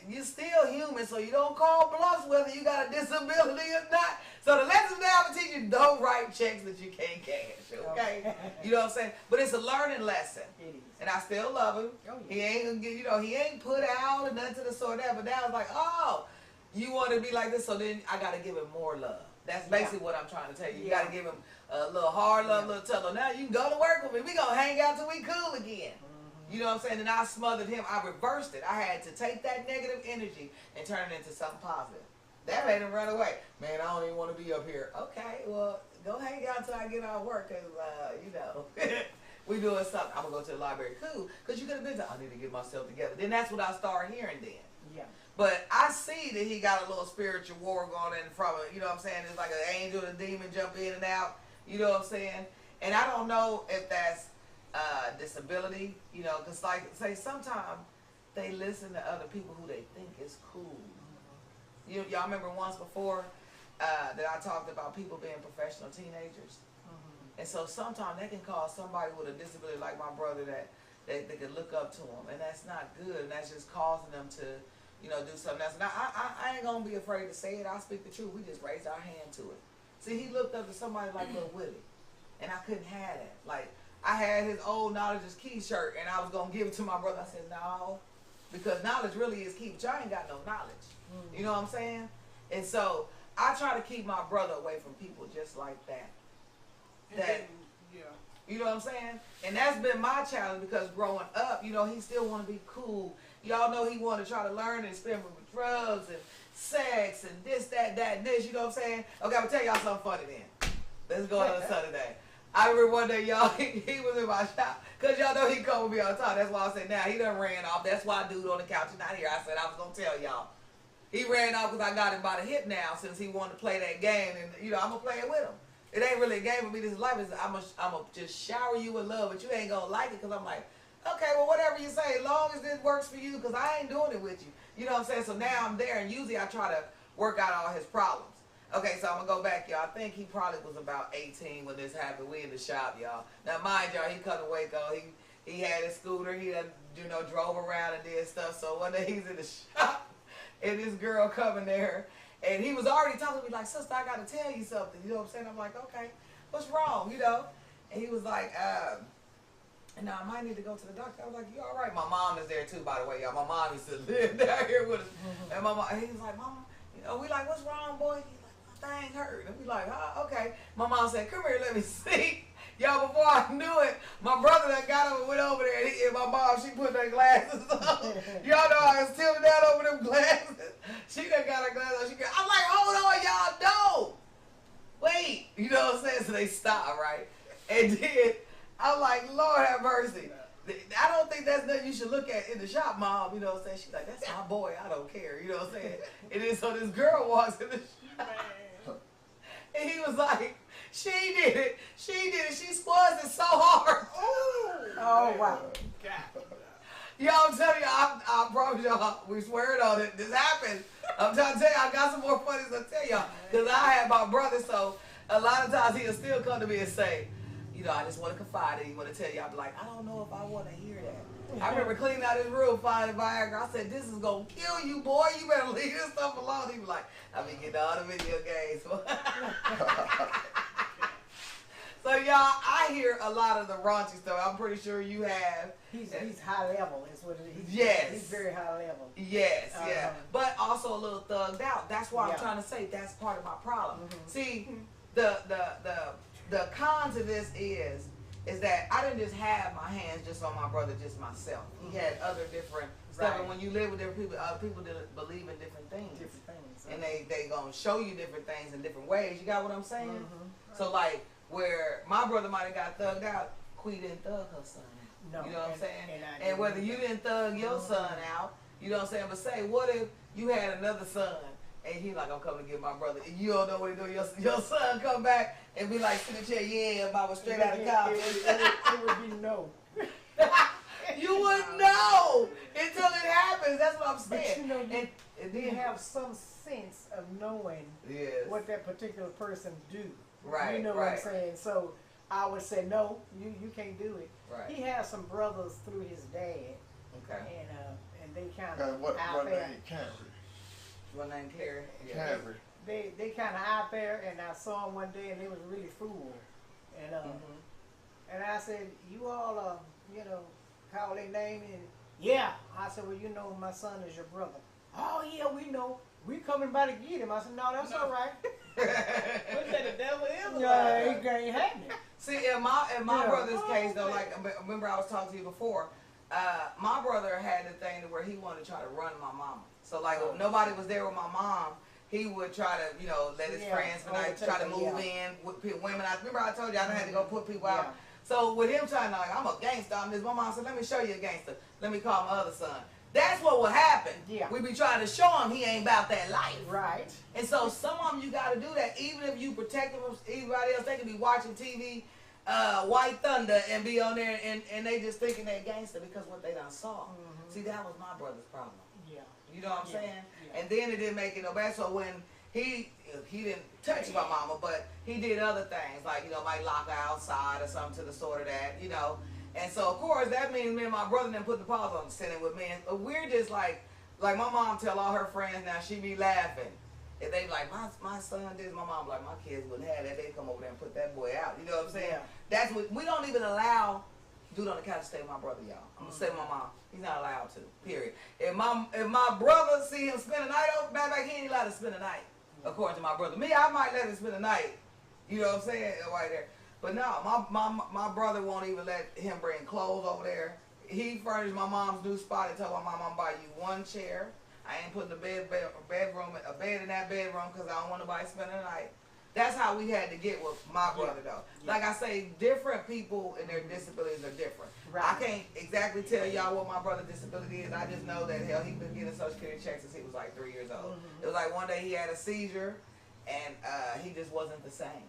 S2: You're still human, so you don't call bluffs whether you got a disability or not. So the lesson now I'm teaching you, don't write checks that you can't cash, okay? You know what I'm saying? But it's a learning lesson. It is. And I still love him. Oh, yeah. He ain't gonna get, you know, he ain't put out or nothing to the sort of that. But now it's like, oh, you want to be like this, so then I got to give him more love. That's basically what I'm trying to tell you. You got to give him a little hard love, a little tough love. Now you can go to work with me. We gonna hang out till we cool again. You know what I'm saying? And I smothered him. I reversed it. I had to take that negative energy and turn it into something positive. That made him run away. Man, I don't even want to be up here. Okay, well, go hang out until I get out of work because, you know, we doing something. I'm going to go to the library. Cool. Because you could have been I need to get myself together. Then that's what I started hearing then. Yeah. But I see that he got a little spiritual war going in from it. You know what I'm saying? It's like an angel and a demon jump in and out. You know what I'm saying? And I don't know if that's disability, you know, because like say sometimes they listen to other people who they think is cool. Y'all remember once before that I talked about people being professional teenagers, and so sometimes they can cause somebody with a disability like my brother that they can look up to them, and that's not good, and that's just causing them to, you know, do something else. Now I ain't gonna be afraid to say it. I'll speak the truth. We just raised our hand to it. See, he looked up to somebody like Lil Willie, and I couldn't have that. Like, I had his old Knowledge is Key shirt, and I was going to give it to my brother. I said, no, because knowledge really is key, but y'all ain't got no knowledge. You know what I'm saying? And so I try to keep my brother away from people just like that. You know what I'm saying? And that's been my challenge because growing up, you know, he still want to be cool. Y'all know he want to try to learn and experiment with drugs and sex and this, that, and this. You know what I'm saying? Okay, I'm going to tell y'all something funny then. Let's go on a Saturday. I remember one day, y'all, he was in my shop. Because y'all know he come with me all the time. That's why I said, now he done ran off. That's why dude on the couch is not here. I said I was going to tell y'all. He ran off because I got him by the hip now since he wanted to play that game. And, you know, I'm going to play it with him. It ain't really a game for me. This life is, I'm going to just shower you with love, but you ain't going to like it because I'm like, okay, well, whatever you say, as long as this works for you, because I ain't doing it with you. You know what I'm saying? So now I'm there, and usually I try to work out all his problems. Okay, so I'm going to go back, y'all. I think he probably was about 18 when this happened. We in the shop, y'all. Now, mind y'all, he come to Waco. He had his scooter. He done, you know, drove around and did stuff. So one day he's in the shop, and this girl coming there, and he was already talking to me like, sister, I got to tell you something. You know what I'm saying? I'm like, okay, what's wrong, you know? And he was like, and now I might need to go to the doctor. I was like, you all right? My mom is there too, by the way, y'all. My mom used to live down here with us. And my mom, he was like, Mama, you know, we like, what's wrong, boy? He's like, my thing hurt. And we like, oh, okay. My mom said, come here, let me see. Y'all, before I knew it, my brother done got up and went over there, and my mom, she put her glasses on. Y'all know I was tilting down over them glasses. She done got her glasses on. I'm like, hold on, y'all, don't. Wait. You know what I'm saying? So they stopped, right? And then I'm like, Lord have mercy. I don't think that's nothing you should look at in the shop, Mom. You know what I'm saying? She's like, that's my boy. I don't care. You know what I'm saying? And then so this girl walks in the shop. And he was like, she did it. She did it. She squads it so hard.
S3: Oh, wow.
S2: Y'all, I'm telling you, I promise y'all, we swear it on it. This happened. I'm trying to tell you, I got some more funnies to tell y'all. Because I had my brother, so a lot of times he'll still come to me and say, you know, I just want to confide in you, want to tell you. I'm like, I don't know if I want to hear that. I remember cleaning out his room, finding Viagra. I said, this is going to kill you, boy. You better leave this stuff alone. He was like, I've been getting all the video games. So, y'all, I hear a lot of the raunchy stuff. I'm pretty sure you have.
S3: He's high level is what it is.
S2: Yes.
S3: He's very high level.
S2: Yes, yeah. But also a little thugged out. That's why I'm
S3: Yeah.
S2: trying to say that's part of my problem. See, the con to this is that I didn't just have my hands just on my brother, just myself. He had other different stuff.
S3: Right.
S2: And when you live with different people, other people believe in different things.
S3: Different things.
S2: And they gonna show you different things in different ways. You got what I'm saying? So like where my brother might have got thugged out, Quee didn't thug her son out.
S3: No.
S2: You know what I'm saying?
S3: And
S2: And whether you didn't thug your son out, you know what I'm saying? But say, what if you had another son and he like, I'm coming to get my brother, and you don't know what he doing? Your son come back and be like, sit in the chair, yeah, if I was straight out of college.
S3: It would be no.
S2: You wouldn't know until it happens. That's what I'm saying.
S3: But you know,
S2: and
S3: they
S2: then
S3: have some sense of knowing
S2: yes.
S3: what that particular person do.
S2: Right,
S3: You know what I'm saying? So I would say, no, you can't do it.
S2: Right.
S3: He has some brothers through his dad.
S2: Okay.
S3: And they kind of
S5: What
S3: out there.
S5: name? Canberra.
S2: One named Carrie. Yeah.
S5: Canberra.
S3: They kind of out there, and I saw them one day, and they was really fooled. And and I said, you all you know, call their name, and yeah. I said, well, you know, my son is your brother. Oh yeah, we know. We coming by to get him. I said, no, that's all right.
S4: What said the devil is
S3: Yeah,
S4: alive?
S3: it ain't happening.
S2: See, in my
S3: Yeah.
S2: brother's case though, like remember I was talking to you before. My brother had the thing to where he wanted to try to run my mama. So like if nobody was there with my mom, he would try to, you know, let his friends try to move in with women. I remember I told you I done had to go put people out.
S3: Yeah.
S2: So with him trying to like, I'm a gangster, I'm this. My mom said, let me show you a gangster. Let me call my other son. That's what will happen.
S3: Yeah.
S2: We be trying to show him he ain't about that life.
S3: Right.
S2: And so some of them you got to do that. Even if you protect them from everybody else, they can be watching TV, White Thunder, and be on there, and they just thinking they're gangster because what they done saw. See, that was my brother's problem.
S3: Yeah.
S2: You know what I'm saying?
S3: Yeah.
S2: And then it didn't make it no better. So when he didn't touch my mama, but he did other things, like, you know, might lock her outside or something to the sort of that, you know. And so, of course, that means me and my brother didn't put the pause on sitting with me. And we're just like my mom tell all her friends now, she be laughing. If they be like, my son did, my mom like, my kids wouldn't have that. They come over there and put that boy out. You know what I'm saying?
S3: Yeah.
S2: That's what, we don't even allow dude on the couch to stay with my brother, y'all. I'm going to stay with my mom. He's not allowed to, period. If my brother see him spend a night over, back, he ain't allowed to spend a night, according to my brother. Me, I might let him spend a night. You know what I'm saying? Right there. But no, my brother won't even let him bring clothes over there. He furnished my mom's new spot and told my mom, I'm buy you one chair. I ain't putting a bed in that bedroom because I don't want nobody spending the night. That's how we had to get with my brother though.
S3: Yeah.
S2: Like I say, different people and their disabilities are different.
S3: Right.
S2: I can't exactly tell y'all what my brother's disability is. I just know that hell, he's been getting Social Security checks since he was like 3 years old. It was like one day he had a seizure and he just wasn't the same.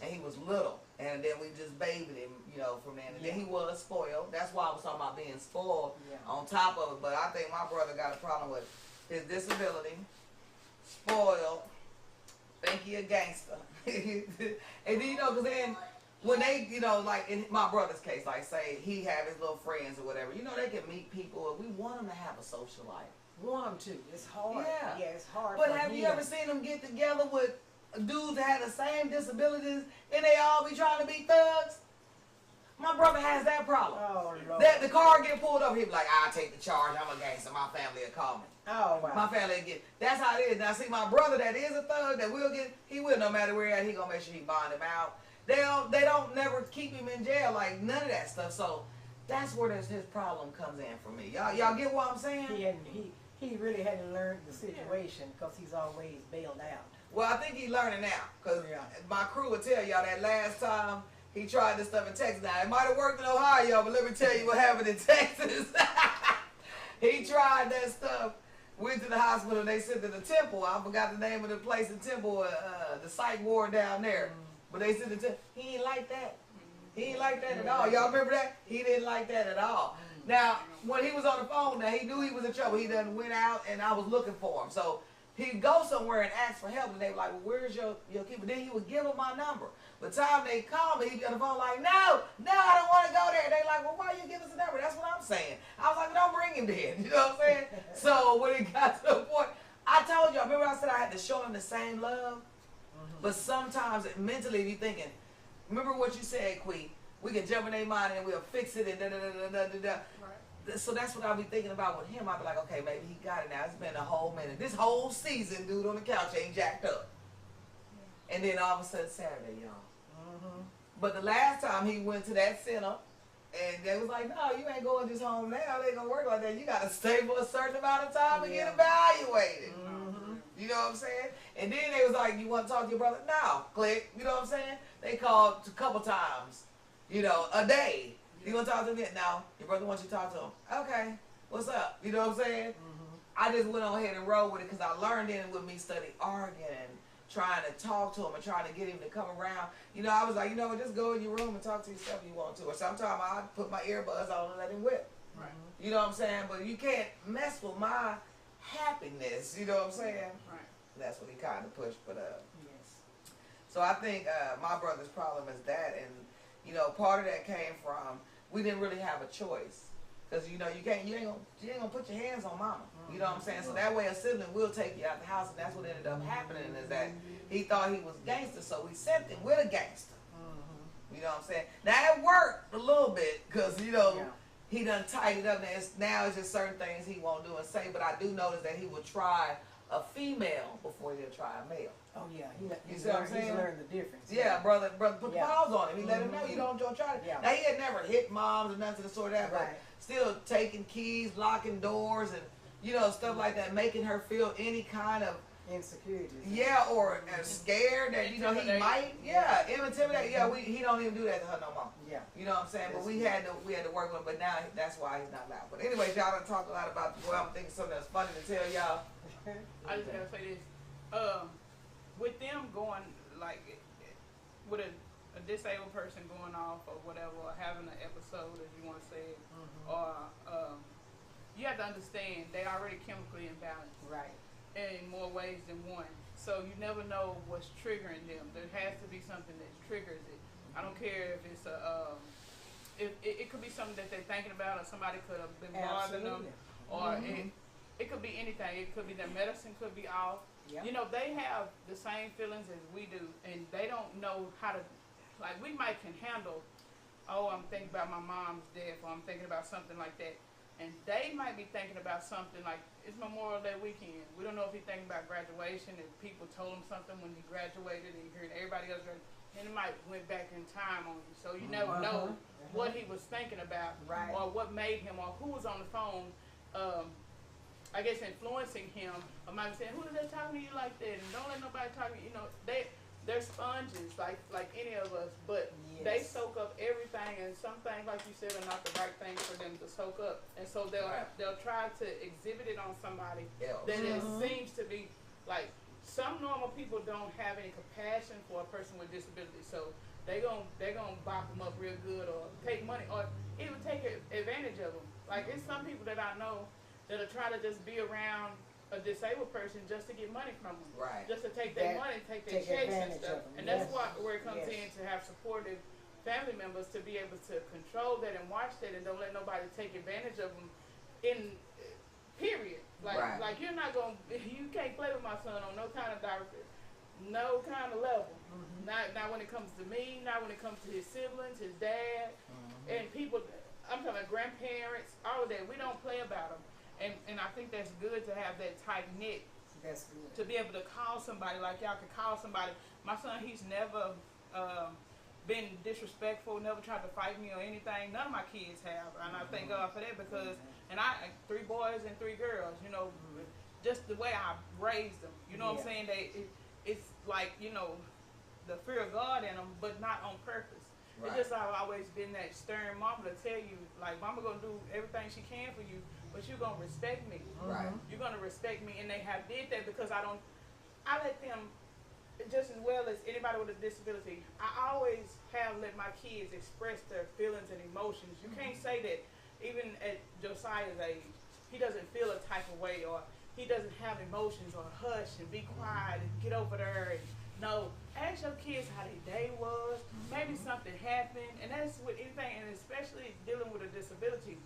S2: And he was little. And then we just babied him, you know, from then. And then he was spoiled. That's why I was talking about being spoiled on top of it. But I think my brother got a problem with his disability, spoiled, think he a gangster. And then, you know, because then when they, you know, like in my brother's case, like say he have his little friends or whatever, you know, they can meet people and we want them to have a social life.
S3: Want them to. It's hard.
S2: Yeah.
S3: It's hard.
S2: But
S3: for
S2: have you
S3: him.
S2: ever seen them get together with dudes that had the same disabilities and they all be trying to be thugs? My brother has that problem.
S3: Oh, Lord.
S2: That the car get pulled over, he be like, I'll take the charge, I'm a gangster, my family will call me.
S3: Oh, wow.
S2: My family will get, that's how it is. Now see, my brother that is a thug, that will get, he will, no matter where he at, he gonna make sure he bond him out. They don't never keep him in jail, like none of that stuff. So that's where his problem comes in for me. Y'all get what I'm saying?
S3: He really hadn't learned the situation because he's always bailed out.
S2: Well, I think he's learning now, because my crew will tell y'all that last time he tried this stuff in Texas. Now, it might have worked in Ohio, but let me tell you what happened in Texas. He tried that stuff, went to the hospital, and they sent to the Temple. I forgot the name of the place in Temple, the psych ward down there. But they sent it to, he ain't like that. He ain't like that at all. Y'all remember that? He didn't like that at all. Now, when he was on the phone, now he knew he was in trouble. He done went out, and I was looking for him. So he'd go somewhere and ask for help, and they were like, well, where's your keeper? Then he would give them my number. By the time they called me, he'd be on the phone like, no, I don't want to go there. They like, well, why you give us a number? That's what I'm saying. I was like, well, don't bring him then. You know what I'm saying? So when it got to the point, I told y'all, remember I said I had to show him the same love? But sometimes mentally you thinking, remember what you said, Queen, we can jump in their mind and we'll fix it and da-da-da-da-da-da. Right. So that's what I'll be thinking about with him. I'll be like, okay, maybe he got it now. It's been a whole minute. This whole season, dude on the couch ain't jacked up. And then all of a sudden Saturday, y'all. But the last time he went to that center, and they was like, no, you ain't going just home now. They ain't gonna work like that. You gotta stay for a certain amount of time and get evaluated. You know what I'm saying? And then they was like, you want to talk to your brother? No, click. You know what I'm saying? They called a couple times, you know, a day. You want to talk to him? No, your brother wants you to talk to him. Okay, what's up? You know what I'm saying? I just went on ahead and rolled with it because I learned in it with me studying arguing and trying to talk to him and trying to get him to come around. You know, I was like, you know what, just go in your room and talk to yourself if you want to. Or sometimes I put my earbuds on and let him whip. Right. You know what I'm saying? But you can't mess with my happiness. You know what I'm saying? Right. That's what he kind of pushed. But yes. So I think my brother's problem is that, and you know, part of that came from we didn't really have a choice. Because you know you ain't gonna put your hands on mama. You know what I'm saying? So that way a sibling will take you out the house, and that's what ended up happening is that he thought he was gangster, so we sent him with a gangster. You know what I'm saying? Now it worked a little bit because you know he done tightened up. Now it's just certain things he won't do and say. But I do notice that he will try a female before he'll try a male.
S3: Oh yeah,
S2: you see what I'm saying?
S3: He's learned the difference.
S2: Yeah, brother put paws on him. He let him know you don't try to. Now he had never hit moms or nothing of the sort of that, but still taking keys, locking doors, and you know stuff like that, making her feel any kind of
S3: insecurities.
S2: Yeah, or scared that you know he might. Yeah, intimidate. Yeah, he don't even do that to her no more. Yeah, you know what I'm saying. But we had to work with him. But now that's why he's not loud. But anyways, y'all done talk a lot about the boy. I'm thinking something that's funny to tell y'all.
S4: I just gotta say this. With them going like with a disabled person going off or whatever, or having an episode, as you want to say it, or you have to understand they already chemically imbalanced, right? In more ways than one. So you never know what's triggering them. There has to be something that triggers it. I don't care if it's it could be something that they're thinking about, or somebody could have been bothering them, or it could be anything. It could be their medicine could be off. Yep. You know, they have the same feelings as we do, and they don't know how to, like, we might can handle, oh, I'm thinking about my mom's death, or I'm thinking about something like that. And they might be thinking about something like, it's Memorial Day weekend. We don't know if he's thinking about graduation, if people told him something when he graduated, and he heard everybody else graduate, and it might went back in time on you. So you never know what he was thinking about, or what made him, or who was on the phone, I guess influencing him, or might be saying, who is that talking to you like that? And don't let nobody talk to you. You know, they're sponges like any of us, but they
S3: Yes.
S4: soak up everything, and some things, like you said, are not the right things for them to soak up, and so they'll try to exhibit it on somebody that it seems to be like some normal people don't have any compassion for a person with disability, so they're gonna bop them up real good or take money or even take advantage of them. Like it's some people that I know that'll try to just be around a disabled person just to get money from them,
S2: Right.
S4: just to take their money, take their checks and
S3: advantage
S4: stuff,
S3: of them,
S4: and that's
S3: yes.
S4: where it comes in to have supportive family members to be able to control that and watch that and don't let nobody take advantage of them. In period, like you're not gonna, you can't play with my son on no kind of no kind of level. Not when it comes to me, not when it comes to his siblings, his dad, and people. I'm talking about grandparents, all of that. We don't play about them. And I think that's good to have that tight knit.
S3: That's good.
S4: To be able to call somebody like y'all could call somebody. My son, he's never been disrespectful, never tried to fight me or anything. None of my kids have, and I thank God for that because, and I 3 boys and 3 girls. You know, just the way I raised them. You know what I'm saying? It's like the fear of God in them, but not on purpose.
S2: Right.
S4: It's just I've always been that stern mama to tell you, like, mama gonna do everything she can for you, but you're gonna respect me.
S2: Right.
S4: You're gonna respect me, and they have did that because I let them, just as well as anybody with a disability, I always have let my kids express their feelings and emotions. You can't say that even at Josiah's age, he doesn't feel a type of way or he doesn't have emotions or hush and be quiet and get over there and no, ask your kids how their day was. Maybe something happened, and that's with anything, and especially dealing with a disability.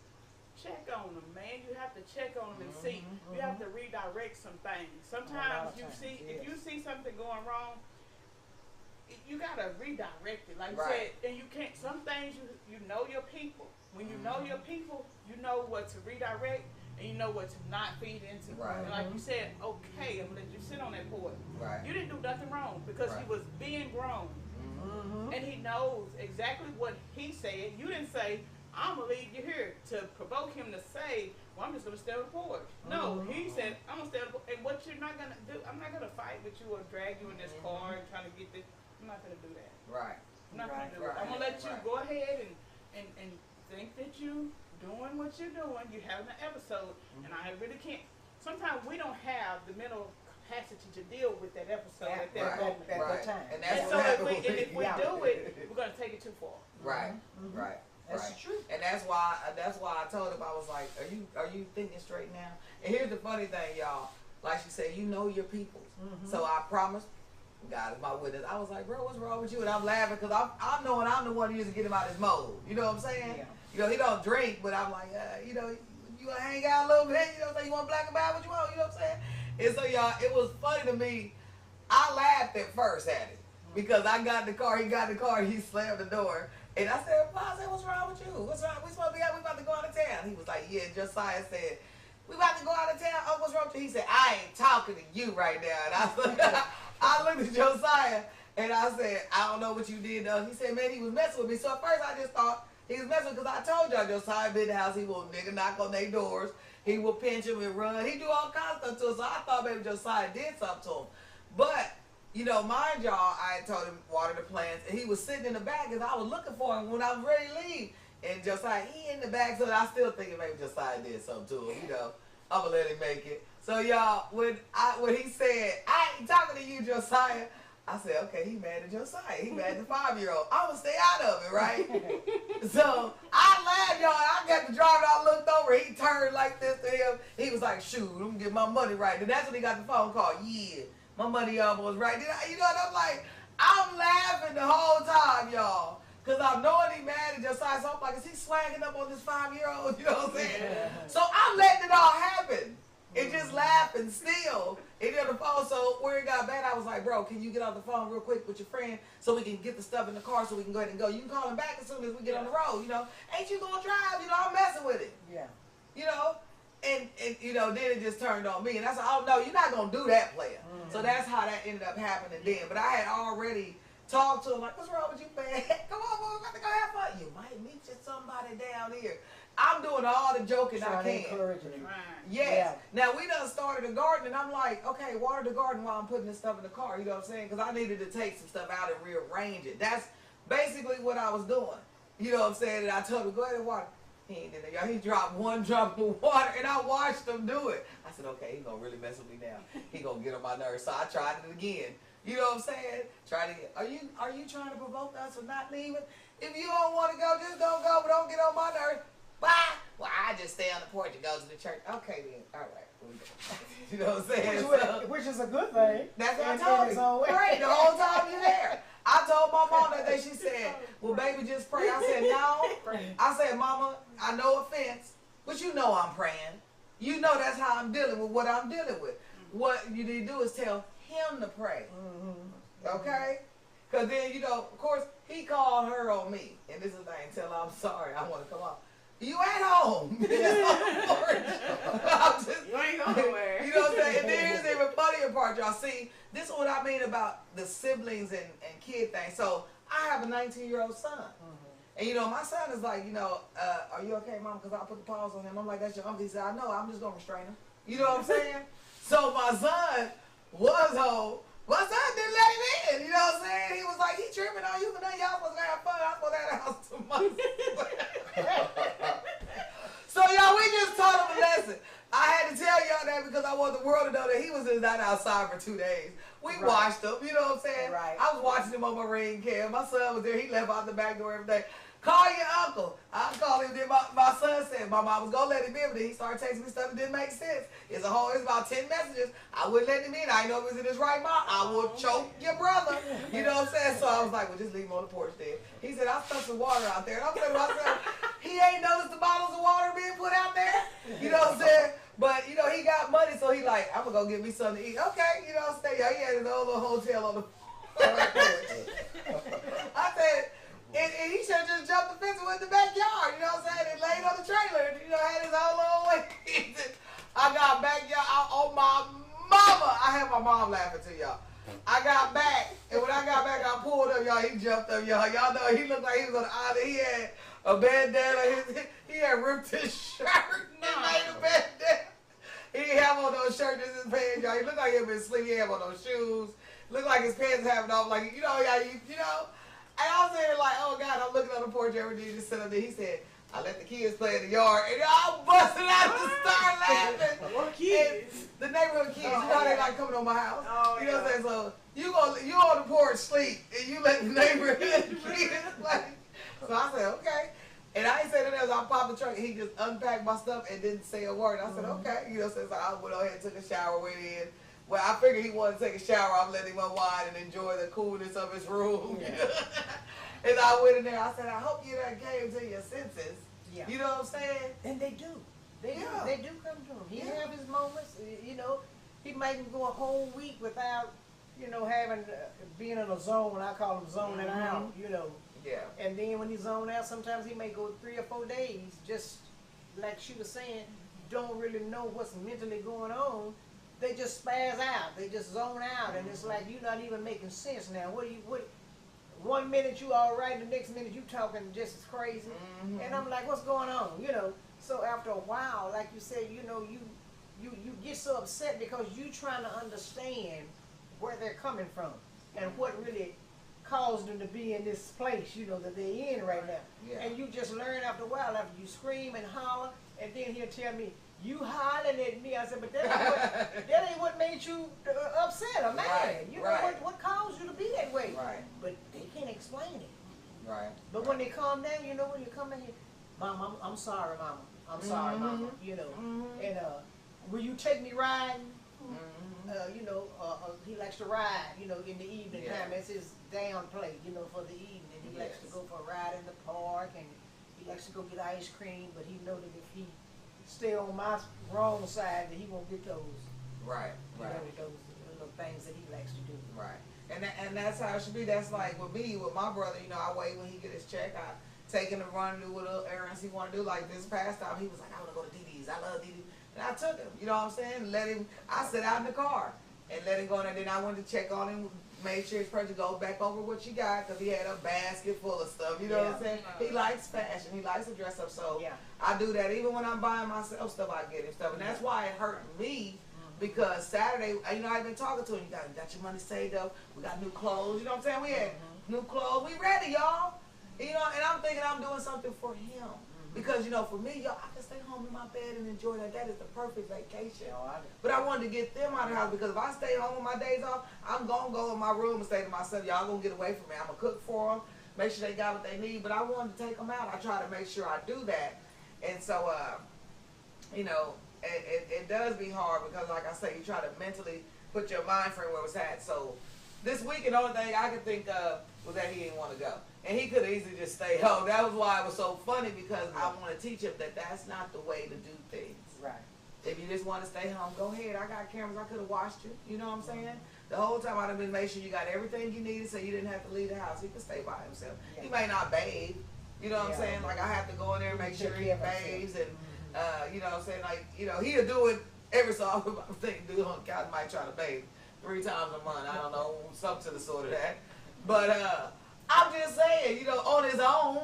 S4: Check on them, man. You have to check on them and see. You have to redirect some things. Sometimes if you see something going wrong, you gotta redirect it. Like you said, and you can't. Some things you know your people. When you know your people, you know what to redirect. And you know what to not feed into.
S2: Right.
S4: And like you said, okay, I'm gonna let you sit on that porch.
S2: Right.
S4: You didn't do nothing wrong because he was being grown. And he knows exactly what he said. You didn't say, I'm gonna leave you here to provoke him to say, well, I'm just gonna stay on the porch. No, he said, I'm gonna stay on the porch. And what you're not gonna do, I'm not gonna fight with you or drag you in this car and try to get this. I'm not gonna do that.
S2: Right.
S4: I'm not gonna do it. I'm gonna let you go ahead and think that you doing what you're doing, you're having an episode, and I really can't. Sometimes we don't have the mental capacity to deal with that episode at that moment.
S3: At that time.
S2: And that's
S4: And
S2: what
S4: so
S2: happened
S4: if we do it, we're gonna take it too far.
S2: Right. Right.
S3: That's true.
S2: And that's why I told him, I was like, are you thinking straight now? And here's the funny thing, y'all. Like she said, you know your people. So I promise, God is my witness. I was like, bro, what's wrong with you? And I'm laughing because I'm knowing I'm the one who used to get him out of his mode. You know what I'm saying?
S3: Yeah.
S2: You know, he don't drink, but I'm like, you know, you want to hang out a little bit? You know what I'm saying? You want black and white? What you want? You know what I'm saying? And so, y'all, it was funny to me. I laughed at first at it because I got in the car. He got in the car. He slammed the door. And I said, "Pa, I said, what's wrong with you? What's wrong? We supposed to be out. We about to go out of town." He was like, "Yeah." Josiah said, "We about to go out of town." Oh, what's wrong with you? He said, "I ain't talking to you right now." And I looked at Josiah and I said, "I don't know what you did, though." He said, "Man, he was messing with me." So at first I just thought he was messing because I told y'all Josiah been in the house. He will knock on their doors. He will pinch him and run. He do all kinds of stuff to us. So I thought maybe Josiah did something to him. But, you know, mind y'all, I had told him water the plants. And he was sitting in the back as I was looking for him when I was ready to leave. And Josiah, he in the back. So I still thinking maybe Josiah did something to him. You know, I'm going to let him make it. So, y'all, when he said, "I ain't talking to you, Josiah," I said, okay, he mad at Josiah. He mad at the 5-year-old. I'm going to stay out of it, right? So I laughed, y'all. I got the driver. I looked over. He turned like this to him. He was like, "Shoot, I'm going to get my money right." And that's when he got the phone call. "Yeah, my money almost right." You know what I'm like? I'm laughing the whole time, y'all. Because I'm knowing he mad at Josiah. So I'm like, is he swagging up on this 5-year-old? You know what I'm saying?
S4: Yeah.
S2: So I'm letting it all happen. And just laughing still. And on the phone, so where it got bad, I was like, "Bro, can you get on the phone real quick with your friend so we can get the stuff in the car so we can go ahead and go? You can call him back as soon as we get on the road, you know. Ain't you gonna drive? You know, I'm messing with it."
S3: Yeah.
S2: You know? And you know, then it just turned on me. And I said, "Oh, no, you're not gonna do that, player." So that's how that ended up happening then. But I had already talked to him like, "What's wrong with you, man? Come on, boy, we got to go have fun. You might meet you somebody down here." I'm doing all the joking
S3: Trying
S2: I
S3: to
S2: can.
S3: encourage him.
S4: Right.
S2: Yes. Now we done started a garden, and I'm like, okay, water the garden while I'm putting this stuff in the car. You know what I'm saying? Because I needed to take some stuff out and rearrange it. That's basically what I was doing. You know what I'm saying? And I told him, go ahead and water. He ain't in there, y'all. He dropped one drop of water, and I watched him do it. I said, okay, he gonna really mess with me now. He gonna get on my nerves. So I tried it again. You know what I'm saying? Try it again. Are you trying to provoke us for not leaving? If you don't want to go, just don't go. But don't get on my nerves. Bye. Well, I just stay on the porch and go to the church. Okay, then. All right. You know what I'm saying?
S3: Which is a good thing.
S2: That's what I told you. Pray the whole time you're there. I told my mom that day, she said, well, baby, just pray. I said, no. I said, Mama, I know offense, but you know I'm praying. You know that's how I'm dealing with what I'm dealing with. What you need to do is tell him to pray. Okay? Because then, you know, of course, he called her on me. And this is the thing, tell her I'm sorry, I want to come out. You at home. I'm just,
S4: You ain't going nowhere.
S2: you know what I'm saying? And then here's the even funnier part, y'all. See, this is what I mean about the siblings and kid thing. So I have a 19-year-old son. And, you know, my son is like, you know, are you okay, Mom? Because I put the paws on him. I'm like, that's your uncle. He said, I know. I'm just going to restrain him. You know what I'm saying? So my son was home. My son didn't let him in. You know what I'm saying? He was like, he tripping on you, but then y'all supposed to have fun. I'm supposed to have the house to myself. So, y'all, we just taught him a lesson. I had to tell y'all that because I want the world to know that he was just not outside for 2 days. We watched him, you know what I'm saying?
S3: Right.
S2: I was watching him on my ring cam. My son was there. He left out the back door every day. Call your uncle. I called him. Then my son said, Mama, I was going to let him in, but then he started texting me stuff that didn't make sense. It's about 10 messages. I wouldn't let him in. I didn't know if it was in his right mouth. I would choke your brother. You know what I'm saying? So I was like, well, just leave him on the porch then. He said, I stuck some water out there. And I'm saying to myself, he ain't noticed the bottles of water being put out there. You know what I'm saying? But, you know, he got money, so he like, I'm going to go get me something to eat. Okay, you know what I'm saying? He had his own little hotel on the porch. I said, and he should have just jumped the fence and went in the backyard, you know what I'm saying? And laid on the trailer, you know, had his own little way. I got backyard, oh my mama. I had my mom laughing to y'all. I got back, and when I got back, I pulled up, y'all. He jumped up, y'all. Y'all know he looked like he was on the island. He had a bandana. He had ripped his shirt and made a bandana. He didn't have on those shirts in his pants, y'all. He looked like he had been asleep. He had on those shoes. Looked like his pants having off, like, you know, y'all, you know. And I was there like, oh God, I'm looking on the porch every day, just sit up there. He said, I let the kids play in the yard. And y'all busted out and started laughing.
S4: What kids?
S2: And the neighborhood kids, you know how they like coming on my house?
S4: Oh,
S2: you know what I'm saying? So you on the porch sleep, and you let the neighborhood kids play. So I said, okay. And I ain't say that else. I popped the trunk, and he just unpacked my stuff and didn't say a word. I said, okay. You know, so I went on ahead and took a shower, went in. Well, I figured he wanted to take a shower. I'm letting him unwind and enjoy the coolness of his room. Yeah. And I went in there. I said, I hope you done came to your senses. Yeah. You know what I'm saying?
S3: And they do. They do come to him. He have his moments. You know, he might go a whole week without, you know, having being in a zone. I call him zoning out. You know.
S2: Yeah.
S3: And then when he zone out, sometimes he may go 3 or 4 days. Just like she was saying, don't really know what's mentally going on. They just spaz out. They just zone out, and it's like you're not even making sense now. What 1 minute you all right, the next minute you talking just as crazy, and I'm like, what's going on? You know. So after a while, like you said, you know, you get so upset because you trying to understand where they're coming from and what really caused them to be in this place, you know, that they're in right now. Yeah. And you just learn after a while, after you scream and holler, and then he'll tell me, you hollering at me. I said, but that ain't what made you upset or mad.
S2: Right,
S3: you know what caused you to be that way.
S2: Right.
S3: But they can't explain it.
S2: Right.
S3: But when they calm down, you know, when you come in here, Mom, I'm sorry, Mama. I'm sorry, Mama. You know. And will you take me riding? You know, he likes to ride, you know, in the evening time. That's his down play, you know, for the evening. He likes to go for a ride in the park, and he likes to go get ice cream, but he know that if he stay on my wrong side, that he won't get those.
S2: Right. Right.
S3: You know, those little things that he likes to do.
S2: Right. And that's how it should be. That's like with me, with my brother, you know, I wait when he get his check. I take him to run, do what little errands he want to do. Like this past time, he was like, I want to go to DD's. I love DD's. And I took him, you know what I'm saying? I sat out in the car and let him go in, and then I went to check on him made sure his person goes back over what you got because he had a basket full of stuff. You know what I'm saying? He likes fashion. He likes to dress up. So I do that. Even when I'm buying myself stuff, I get him stuff. And that's why it hurt me because Saturday, you know, I've been talking to him. You got your money saved up. We got new clothes. You know what I'm saying? We had new clothes. We ready, y'all. You know, and I'm thinking I'm doing something for him. Because, you know, for me, y'all, I can stay home in my bed and enjoy that. That is the perfect vacation. But I wanted to get them out of the house because if I stay home on my days off, I'm going to go in my room and say to myself, y'all going to get away from me. I'm going to cook for them, make sure they got what they need. But I wanted to take them out. I try to make sure I do that. And so, you know, it does be hard because, like I say, you try to mentally put your mind frame where it's at. So this weekend, the only thing I could think of was that he didn't want to go. And he could have easily just stayed home. That was why it was so funny because I want to teach him that that's not the way to do things.
S3: Right.
S2: If you just want to stay home, go ahead. I got cameras. I could have watched you. You know what I'm saying? The whole time I'd have been make sure you got everything you needed so you didn't have to leave the house. He could stay by himself.
S3: Yeah.
S2: He may not bathe. You know what I'm saying? Like I have to go in there and make sure he bathes and, you know what I'm saying? Like, you know, he'll do it every so often. I think dude on the couch might try to bathe 3 times a month. I don't know, something to the sort of that. But, I'm just saying, you know, on his own,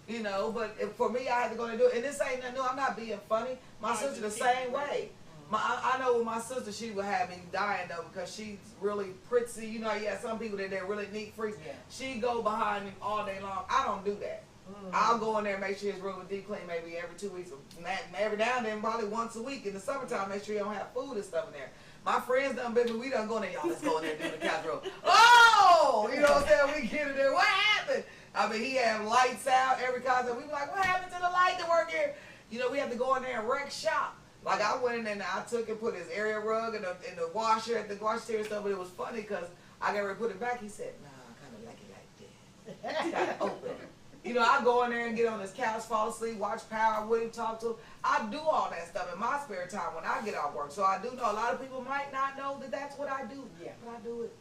S2: you know, but for me, I had to go and do it. And this ain't nothing new. I'm not being funny. My sister the same way. I know with my sister, she would have me dying, though, because she's really pretty. You know, some people that they're really neat freaks. She go behind me all day long. I don't do that. I'll go in there and make sure his room is deep clean maybe every 2 weeks. Every now and then, probably once a week. In the summertime, make sure you don't have food and stuff in there. My friends done been, we done go in there, y'all, let's go in there and do the couch roll. Oh! You know what I'm saying? We get in there, what happened? I mean, he had lights out, every concert. We be like, what happened to the light that work here? You know, we had to go in there and wreck shop. Like, I went in there and I took and put his area rug in the washer at the washer and stuff, but it was funny because I got ready to put it back. He said, nah, I kind of like it like this. It's got to open. You know, I go in there and get on his couch, fall asleep, watch Power with him, talk to him. I do all that stuff in my spare time when I get off work. So I do know a lot of people might not know that that's what I do. Yeah. But I do it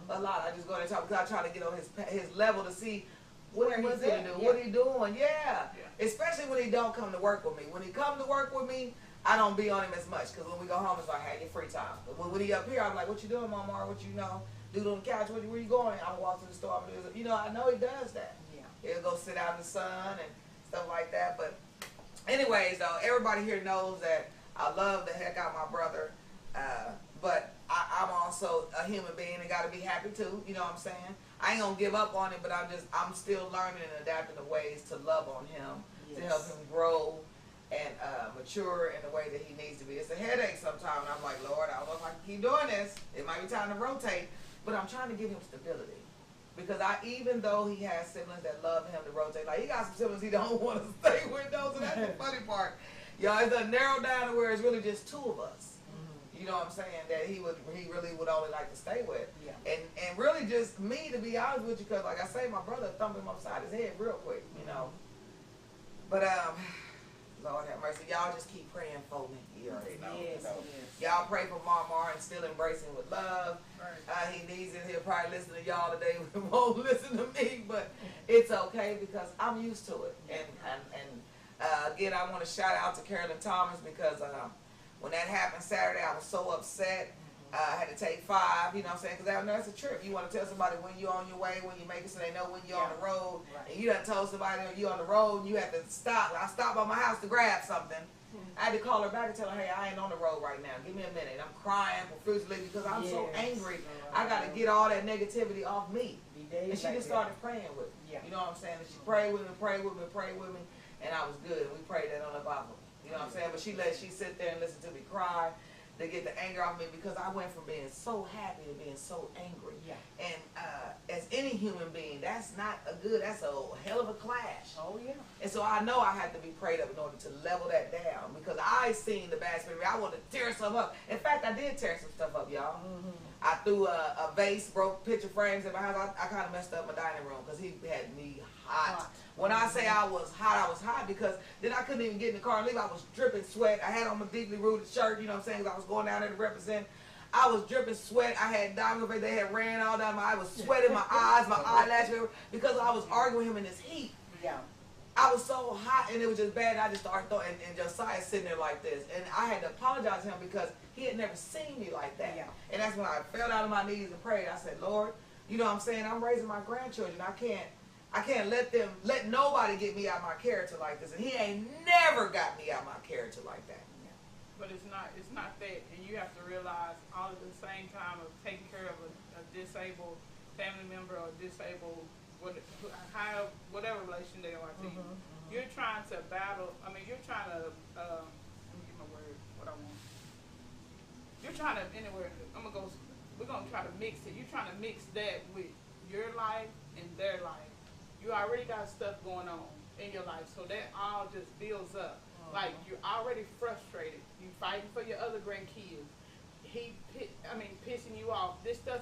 S2: a lot. I just go in there and talk because I try to get on his level to see what he's going to do, what he doing. Yeah. Especially when he don't come to work with me. When he come to work with me, I don't be on him as much because when we go home, it's like, hey, your free time. But when he up here, I'm like, what you doing, Mama? What you know? Dude on the couch, where you going? I'm going to walk to the store. I'm gonna do this. You know, I know he does that. He'll go sit out in the sun and stuff like that. But anyways, though, everybody here knows that I love the heck out of my brother. But I'm also a human being and got to be happy too. You know what I'm saying? I ain't going to give up on him, but I'm still learning and adapting the ways to love on him, to help him grow and mature in the way that he needs to be. It's a headache sometimes. I'm like, Lord, I don't know if I can keep doing this. It might be time to rotate. But I'm trying to give him stability. Because even though he has siblings that love him to rotate, like he got some siblings he don't want to stay with though, so that's the funny part. Y'all, it's a narrow down to where it's really just 2 of us. You know what I'm saying? That he really would only like to stay with. And really just me, to be honest with you, because like I say, my brother thumped him upside his head real quick, you know. But Lord have mercy. Y'all just keep praying for me. You already know. Y'all pray for Mama and still embracing with love. He needs it. He'll probably listen to y'all today. He won't listen to me, but it's okay because I'm used to it. And again, I want to shout out to Carolyn Thomas because when that happened Saturday, I was so upset. I had to take 5, you know what I'm saying? Because that's a trip. You want to tell somebody when you're on your way, when you make it so they know when you're on the road. And you done told somebody when you're on the road and you have to stop. I stopped by my house to grab something. I had to call her back and tell her, hey, I ain't on the road right now. Give me a minute. I'm crying profusely because I'm so angry. I got to get all that negativity off me. And she just started praying with me. You know what I'm saying? And she prayed with me, prayed with me, prayed with me. And I was good. We prayed that on the Bible. You know what I'm saying? But she sit there and listen to me cry to get the anger off me because I went from being so happy to being so angry. And as any human being, that's a hell of a clash. And so I know I had to be prayed up in order to level that down because I seen the bad spirit. I wanted to tear something up. In fact, I did tear some stuff up, y'all. I threw a vase, broke picture frames in my house. I kind of messed up my dining room because he had me hot. When I say I was hot because then I couldn't even get in the car and leave. I was dripping sweat. I had on my deeply rooted shirt, you know what I'm saying, because I was going down there to represent. I was dripping sweat. I had diamonds over. They had ran all down my eye. I was sweating my eyes, my eyelashes, because I was arguing with him in this heat. I was so hot and it was just bad. I just started throwing, and Josiah's sitting there like this. And I had to apologize to him because he had never seen me like that.
S3: Yeah.
S2: And that's when I fell down on my knees and prayed. I said, Lord, you know what I'm saying? I'm raising my grandchildren. I can't let nobody get me out of my character like this. And he ain't never got me out of my character like that.
S4: But it's not that, and you have to realize all at the same time of taking care of a disabled family member or disabled whatever relation they are to you. You're trying to battle. I mean, you're trying to let me get my word. What I want. You're trying to anywhere. We're gonna try to mix it. You're trying to mix that with your life and their life. You already got stuff going on in your life, so that all just builds up. Like, you're already frustrated. You fighting for your other grandkids. Pissing you off. This stuff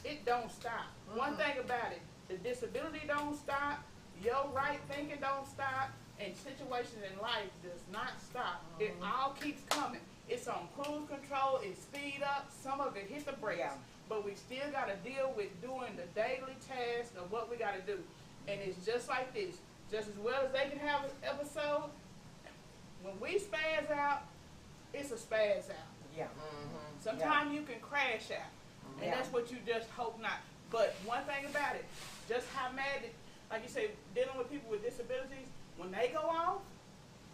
S4: it don't stop. One thing about it, the disability don't stop. Your right thinking don't stop. And situations in life does not stop. It all keeps coming. It's on cruise control. It speed up. Some of it hit the brakes.
S3: Yeah.
S4: But we still got to deal with doing the daily task of what we got to do. And it's just like this. Just as well as they can have an episode, when we spaz out, it's a spaz out.
S3: Yeah.
S4: Sometimes you can crash out. And that's what you just hope not. But one thing about it, just how mad like you say, dealing with people with disabilities, when they go off,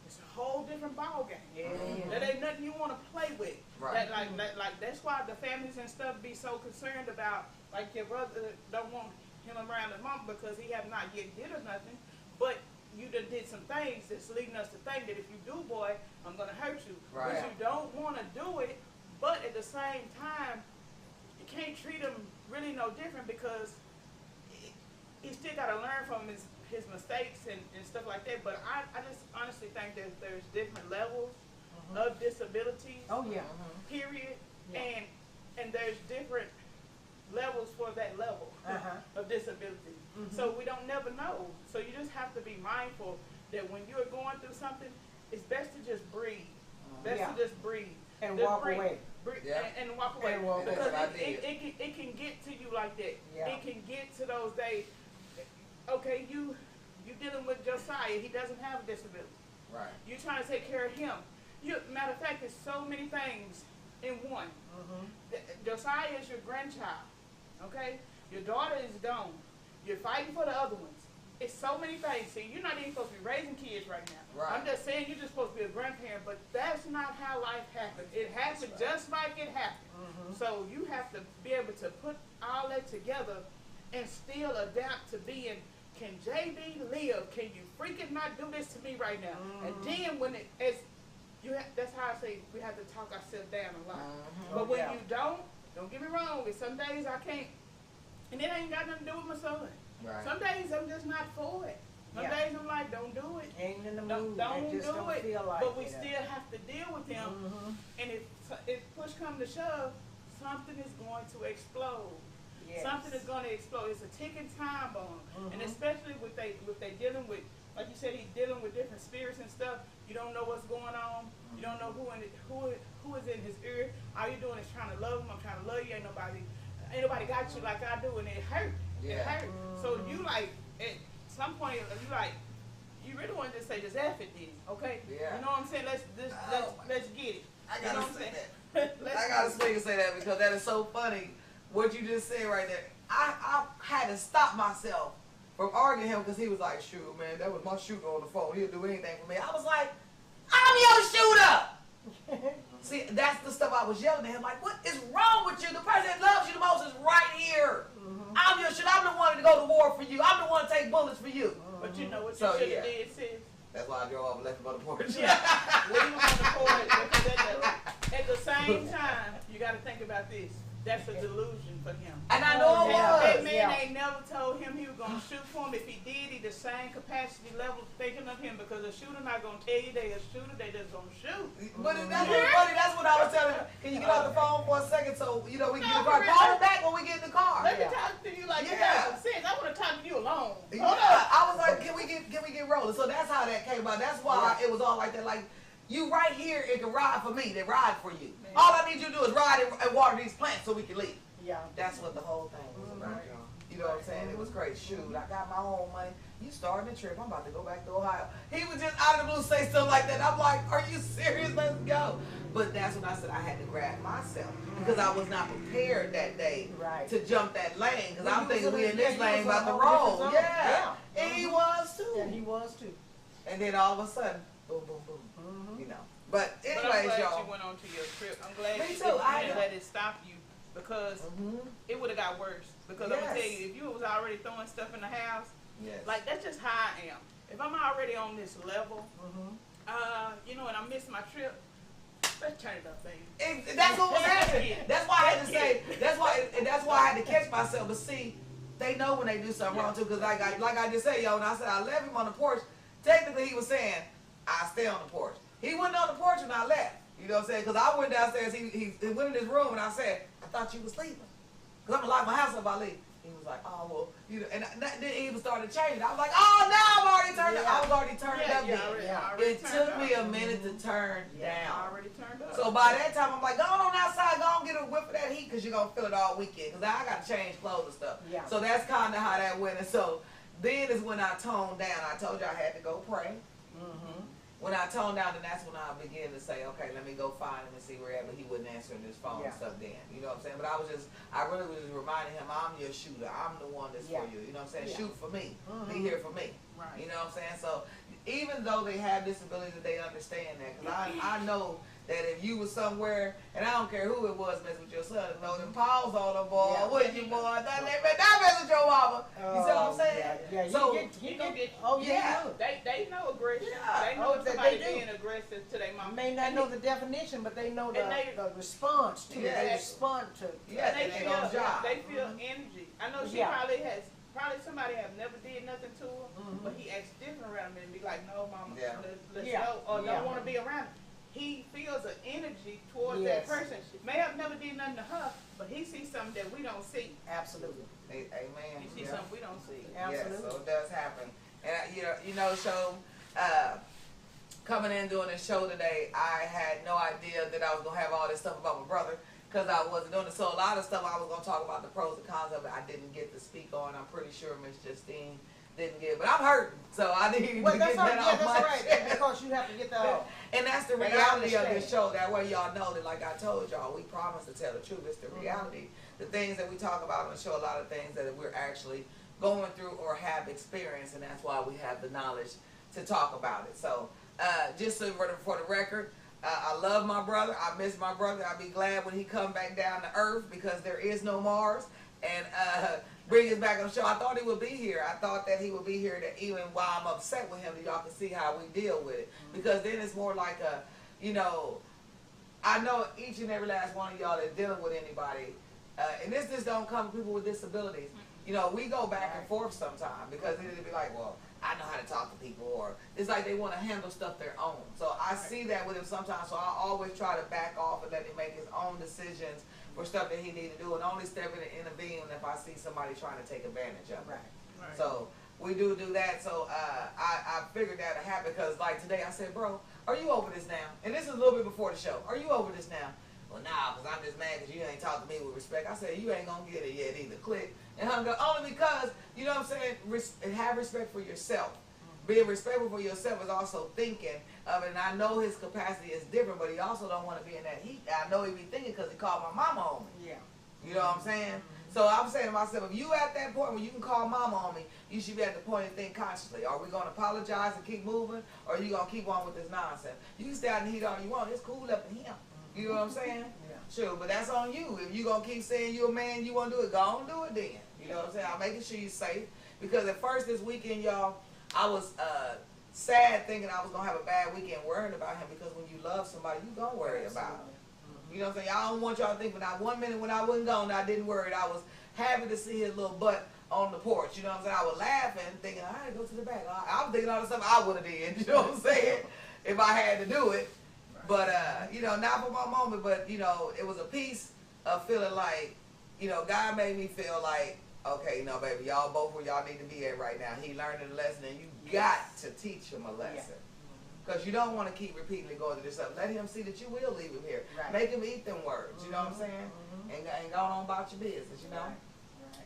S4: it's a whole different ball game.
S3: Yeah.
S4: That ain't nothing you want to play with.
S2: Right.
S4: Like that's why the families and stuff be so concerned about, like, your brother don't want him around his mom because he have not yet did or nothing. But you done did some things that's leading us to think that if you do, boy, I'm going to hurt you.
S2: Right.
S4: But you don't want to do it, but at the same time, you can't treat him really no different because he still got to learn from his mistakes and stuff like that. But I just honestly think that there's different levels of disabilities.
S3: Oh yeah.
S4: Period.
S3: Yeah.
S4: And there's different levels for that level of disability. So we don't never know. So you just have to be mindful that when you're going through something, it's best to just breathe. Best to just breathe.
S3: And
S4: just
S3: walk away.
S4: Breathe,
S2: Yeah.
S4: and walk away.
S3: And walk
S4: because
S2: away.
S4: it can get to you like that.
S3: Yeah.
S4: It can get to those days. Okay, you dealing with Josiah. He doesn't have a disability.
S2: Right.
S4: You're trying to take care of him. Matter of fact, there's so many things in one. Josiah is your grandchild. Okay? Your daughter is gone. You're fighting for the other ones. It's so many things. See, you're not even supposed to be raising kids right now.
S2: Right.
S4: I'm just saying you're just supposed to be a grandparent, but that's not how life happens. It happens just like it happened. So you have to be able to put all that together and still adapt to being, can JB live? Can you freaking not do this to me right now? And then when that's how I say we have to talk ourselves down a lot. But when you don't get me wrong, there's some days I can't, and it ain't got nothing to do with my son.
S2: Right.
S4: Some days I'm just not for it. Some days I'm like, don't do it.
S3: Ain't in the
S4: Don't
S3: mood.
S4: do
S3: I just don't
S4: it.
S3: feel like
S4: But we
S3: it.
S4: still have to deal with him. And if push comes to shove, something is going to explode.
S3: Yes.
S4: Something is going to explode. It's a ticking time bomb. And especially with they dealing with, like you said, he's dealing with different spirits and stuff. You don't know what's going on. You don't know who is in his ear. All you're doing is trying to love him. I'm trying to love you. Ain't nobody got you like I do, and it hurt. It hurt. So you like at some point you really want to just say just F it then, okay?
S2: Yeah.
S4: You know what I'm saying? Let's get it.
S2: I
S4: You know
S2: gotta
S4: what I'm
S2: say
S4: saying?
S2: that. I gotta speak and say that because that is so funny. What you just said right there. I had to stop myself from arguing him because he was like, shoot, man, that was my shooter on the phone. He'll do anything for me. I was like, I'm your shooter. See, that's the stuff I was yelling at him. Like, what is wrong with you? The person that loves you the most is right here. I'm your shooter. I'm the one to go to war for you. I'm the one to take bullets for you.
S4: But you know what you
S2: So,
S4: should
S2: yeah.
S4: have did, sis?
S2: That's why I drove off and left him on the porch.
S4: Yeah. Leave him on the porch. Because at the same time, you got to think about this. That's a delusion for him.
S2: And I know it was.
S4: That man ain't never told him he was going to shoot for him. If he did, he the same capacity level thinking of him because a shooter not going to tell you they a shooter. They just going to shoot.
S2: But that's what's funny. That's what I was telling him. Can you get off the phone for a second so we can get in the car? Call him back when we get in the car.
S4: Let me talk to you like you got some sense. I want to talk to you alone.
S2: Yeah, I was like, can we get rolling? So that's how that came about. That's why it was all like that. Like, you right here, it can ride for me. They ride for you. Man. All I need you to do is ride and water these plants so we can leave.
S3: Yeah.
S2: That's what the whole thing was about, y'all. You know what I'm saying? It was crazy. Shoot, I got my own money. you starting a trip. I'm about to go back to Ohio. He would just out of the blue say something like that. I'm like, are you serious? Let's go. But that's when I said I had to grab myself because I was not prepared that day to jump that lane because I'm thinking we in this lane about to roll. Yeah. And he was too.
S3: And he was too.
S2: And then all of a sudden, boom, boom, boom. You know. But anyways,
S4: I'm glad
S2: y'all.
S4: you went on to your trip. I'm glad
S2: Me
S4: you
S2: too.
S4: didn't let it stop you because it would have got worse. Because I'm gonna tell you, if you was already throwing stuff in the house, like that's just how I am. If I'm already on this level, you know, and I miss my trip, let's turn it up, baby.
S2: That's what was happening. That's why I had to say. That's why I had to catch myself. But see, they know when they do something wrong too. Because like I just said, yo, and I said I left him on the porch. Technically, he was saying I stay on the porch. He wasn't on the porch when I left. You know what I'm saying? Because I went downstairs. He went in his room and I said, I thought you was sleeping. Because I'm going to lock my house up if I leave. He was like, oh, well, you know, and then he even started changing. I was like, oh, now I'm already turned up. I was already turned up then. It took me a minute to turn down.
S4: I already turned up.
S2: So by that time, I'm like, go on outside, go on get a whiff of that heat because you're going to feel it all weekend. Because I got to change clothes and stuff. So that's kind of how that went. And so then is when I toned down. I told you I had to go pray. When I toned down, then that's when I began to say, okay, let me go find him and see where he at. But he wasn't answering his phone and stuff then. You know what I'm saying? But I really was just reminding him, I'm your shooter. I'm the one that's for you. You know what I'm saying? Shoot for me. Be here for me. You know what I'm saying? So even though they have disabilities, they understand that. Because I know that if you was somewhere, and I don't care who it was messing with your son, know them paws on them, boy, wouldn't you, boy? Don't mess with your mama. You see what I'm saying? So,
S4: he gonna get, they know aggression.
S3: Yeah.
S4: They know somebody being aggressive to their mama.
S3: May not know the definition, but they know the response to it. They respond to it.
S4: They feel energy. I know she probably somebody have never did nothing to her, but he acts different around me and be like, no, mama, let's go, or don't want to be around her. He feels an energy towards that person. May have never did nothing to her, but he sees something that we don't see.
S3: Absolutely.
S2: Amen.
S4: He sees something we don't see.
S3: Absolutely.
S2: Yeah, so it does happen. And you know, so coming in doing this show today, I had no idea that I was gonna have all this stuff about my brother because I wasn't doing it. So a lot of stuff I was gonna talk about the pros and cons of it, I didn't get to speak on. I'm pretty sure Miss Justine didn't get, but I'm hurting, so I didn't get that off my chest.
S3: Because you have to get that off.
S2: And that's the reality of this show. That way y'all know that, like I told y'all, we promise to tell the truth. It's the reality. The things that we talk about on the show, a lot of things that we're actually going through or have experienced, and that's why we have the knowledge to talk about it. So just so for the record, I love my brother. I miss my brother. I'll be glad when he come back down to earth because there is no Mars. And bring us back on the show. I thought he would be here. I thought that he would be here to even while I'm upset with him, that y'all can see how we deal with it. Because then it's more like a, you know, I know each and every last one of y'all that's dealing with anybody, and this just don't come to people with disabilities. You know, we go back and forth sometimes because it'll be like, well, I know how to talk to people, or it's like they want to handle stuff their own. So I see that with him sometimes, so I always try to back off and let him make his own decisions for stuff that he need to do, and only step in and intervene if I see somebody trying to take advantage of it. Right. So we do that. So I figured that would happen because like today I said, bro, are you over this now? And this is a little bit before the show. Are you over this now? Well, nah, because I'm just mad because you ain't talking to me with respect. I said, you ain't going to get it yet either. Click. And hung up only because, you know what I'm saying, have respect for yourself. Being respectful for yourself is also thinking of it. And I know his capacity is different, but he also don't want to be in that heat. I know he be thinking because he called my mama on me. You know what I'm saying? So I'm saying to myself, if you at that point where you can call mama on me, you should be at the point and think consciously. Are we going to apologize and keep moving, or are you going to keep on with this nonsense? You can stay out in the heat all you want. It's cool up in here. You know what I'm saying? Sure, but that's on you. If you going to keep saying you're a man, you want to do it, go on do it then. You know what I'm saying? I'm making sure you're safe. Because at first this weekend, y'all, I was sad thinking I was going to have a bad weekend worrying about him, because when you love somebody, you going to worry about him. You know what I'm saying? I don't want y'all to think, but not 1 minute when I wasn't gone, I didn't worry. I was happy to see his little butt on the porch. You know what I'm saying? I was laughing, thinking, all right, go to the back. I was thinking all the stuff I would have did. You know what I'm saying? If I had to do it. But, you know, not for my moment, but, you know, it was a piece of feeling like, you know, God made me feel like, okay, no, baby, y'all both where y'all need to be at right now. He learned a lesson, and you got to teach him a lesson. Because you don't want to keep repeatedly going to this stuff. Let him see that you will leave him here. Make him eat them words, you know what I'm saying? And go on about your business, you know?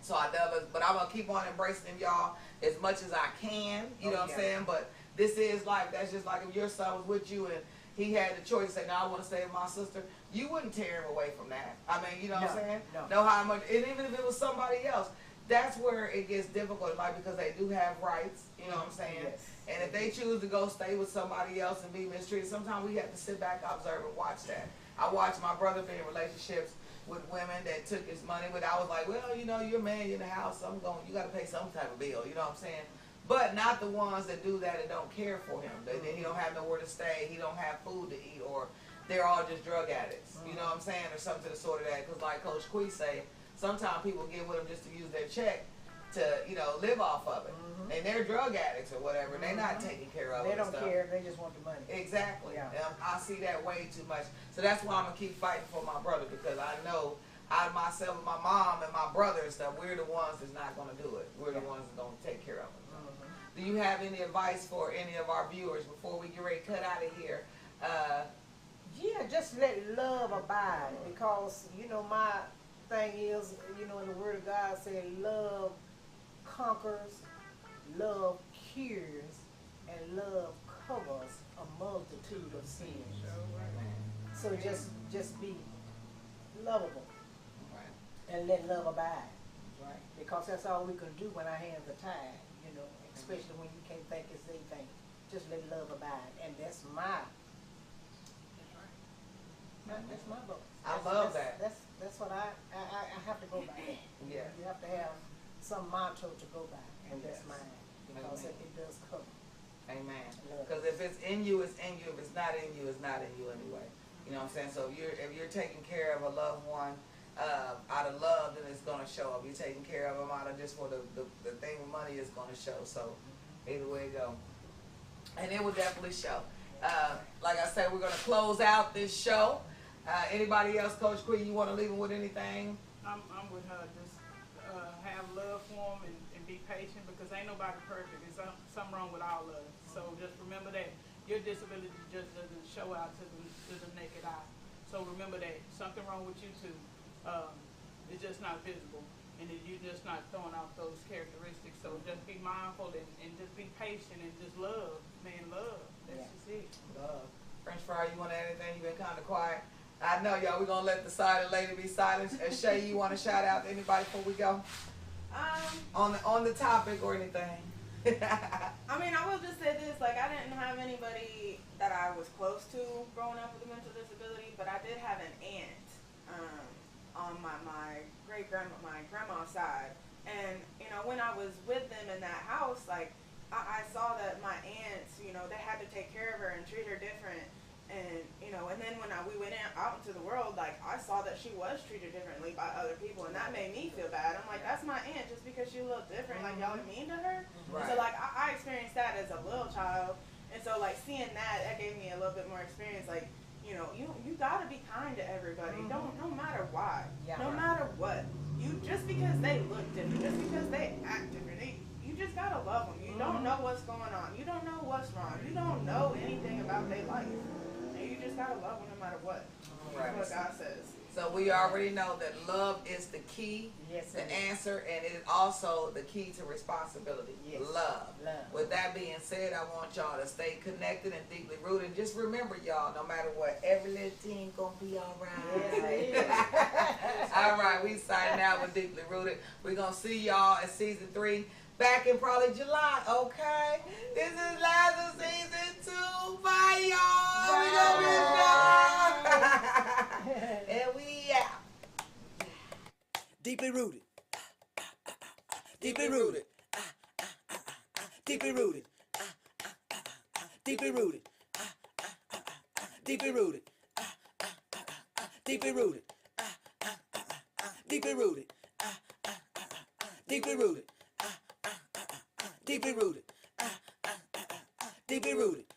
S2: So I love it, but I'm gonna keep on embracing them, y'all, as much as I can. You know what I'm saying? But this is life. That's just like if your son was with you and he had the choice to say, "No, I want to stay with my sister." You wouldn't tear him away from that. I mean, you know what I'm saying? Know how much, and even if it was somebody else, that's where it gets difficult in life because they do have rights. You know what I'm saying?
S3: Yes.
S2: And if they choose to go stay with somebody else and be mistreated, sometimes we have to sit back, observe, and watch that. I watched my brother be in relationships with women that took his money, but I was like, well, you know, you're a man in the house, you got to pay some type of bill, you know what I'm saying? But not the ones that do that and don't care for him. That he don't have nowhere to stay, he don't have food to eat, or they're all just drug addicts, you know what I'm saying, or something to the sort of that. Because like Coach Quee say, sometimes people get with them just to use their check to, you know, live off of it. And they're drug addicts or whatever. They're not taking care of it.
S3: They don't care. They just want the money.
S2: Exactly. I see that way too much. So that's why I'm going to keep fighting for my brother, because I know out of myself and my mom and my brother and stuff, we're the ones that's not going to do it. We're the ones that's going to take care of it. Do you have any advice for any of our viewers before we get ready to cut out of here?
S3: Yeah, just let love abide, because, you know, my thing is, you know, in the Word of God said love conquers, love cures, and love covers a multitude of sins. So just be lovable and let love abide, right? Because that's all we can do when our hands are tied, you know, especially when you can't think as they think. Just let love abide, and that's my book.
S2: I love that.
S3: That's what I have to go by.
S2: Yeah.
S3: You have to have some motto to go by, and that's mine, because it does cover.
S2: Amen. Because if it's in you, it's in you. If it's not in you, it's not in you anyway. You know what I'm saying? So if you're taking care of a loved one out of love, then it's gonna show up. You're taking care of them out of just for the thing with money, is gonna show. So either way it go, and it will definitely show. Like I said, we're gonna close out this show. Anybody else, Coach Quee, you want to leave them with anything?
S4: I'm with her. Just have love for them and be patient, because ain't nobody perfect. There's something wrong with all of us. So just remember that your disability just doesn't show out to the naked eye. So remember that something wrong with you too. It's just not visible, and you're just not throwing out those characteristics. So just be mindful and just be patient and just love, man, love. That's just it.
S2: Love. French fry, you want to add anything? You've been kind of quiet. I know, y'all. We're gonna let the silent lady be silent. Shay, you want to shout out to anybody before we go? On the topic or anything?
S1: I mean, I will just say this: like, I didn't have anybody that I was close to growing up with a mental disability, but I did have an aunt on my grandma's side, and you know, when I was with them in that house, like, I saw that my aunts, you know, they had to take care of her and treat her different. And, you know, and then when we went out into the world, like, I saw that she was treated differently by other people, and that made me feel bad. I'm like, that's my aunt, just because she looked different, like, y'all are mean to her?
S2: Right.
S1: So, like, I experienced that as a little child, and so, like, seeing that gave me a little bit more experience. Like, you know, you gotta be kind to everybody, no matter why, no matter what. You, just because they look different, just because they act different, you just gotta love them. You don't know what's going on. You don't know what's wrong. You don't know anything about their life. You just gotta love them no matter what. That's what God says.
S2: So we already know that love is the key, the answer, and it is also the key to responsibility. Love. With that being said, I want y'all to stay connected and deeply rooted. Just remember, y'all, no matter what, every little thing gonna be all right. All right, we signing out with Deeply Rooted. We're gonna see y'all in season 3. Back in probably July, okay? This is last of season 2. Bye, y'all. We love you, y'all. And we out.
S5: Deeply rooted. Deeply rooted. Deeply rooted. Deeply rooted. Deeply rooted. Deeply rooted. Deeply rooted. Deeply rooted. Deeply rooted. Deeply rooted.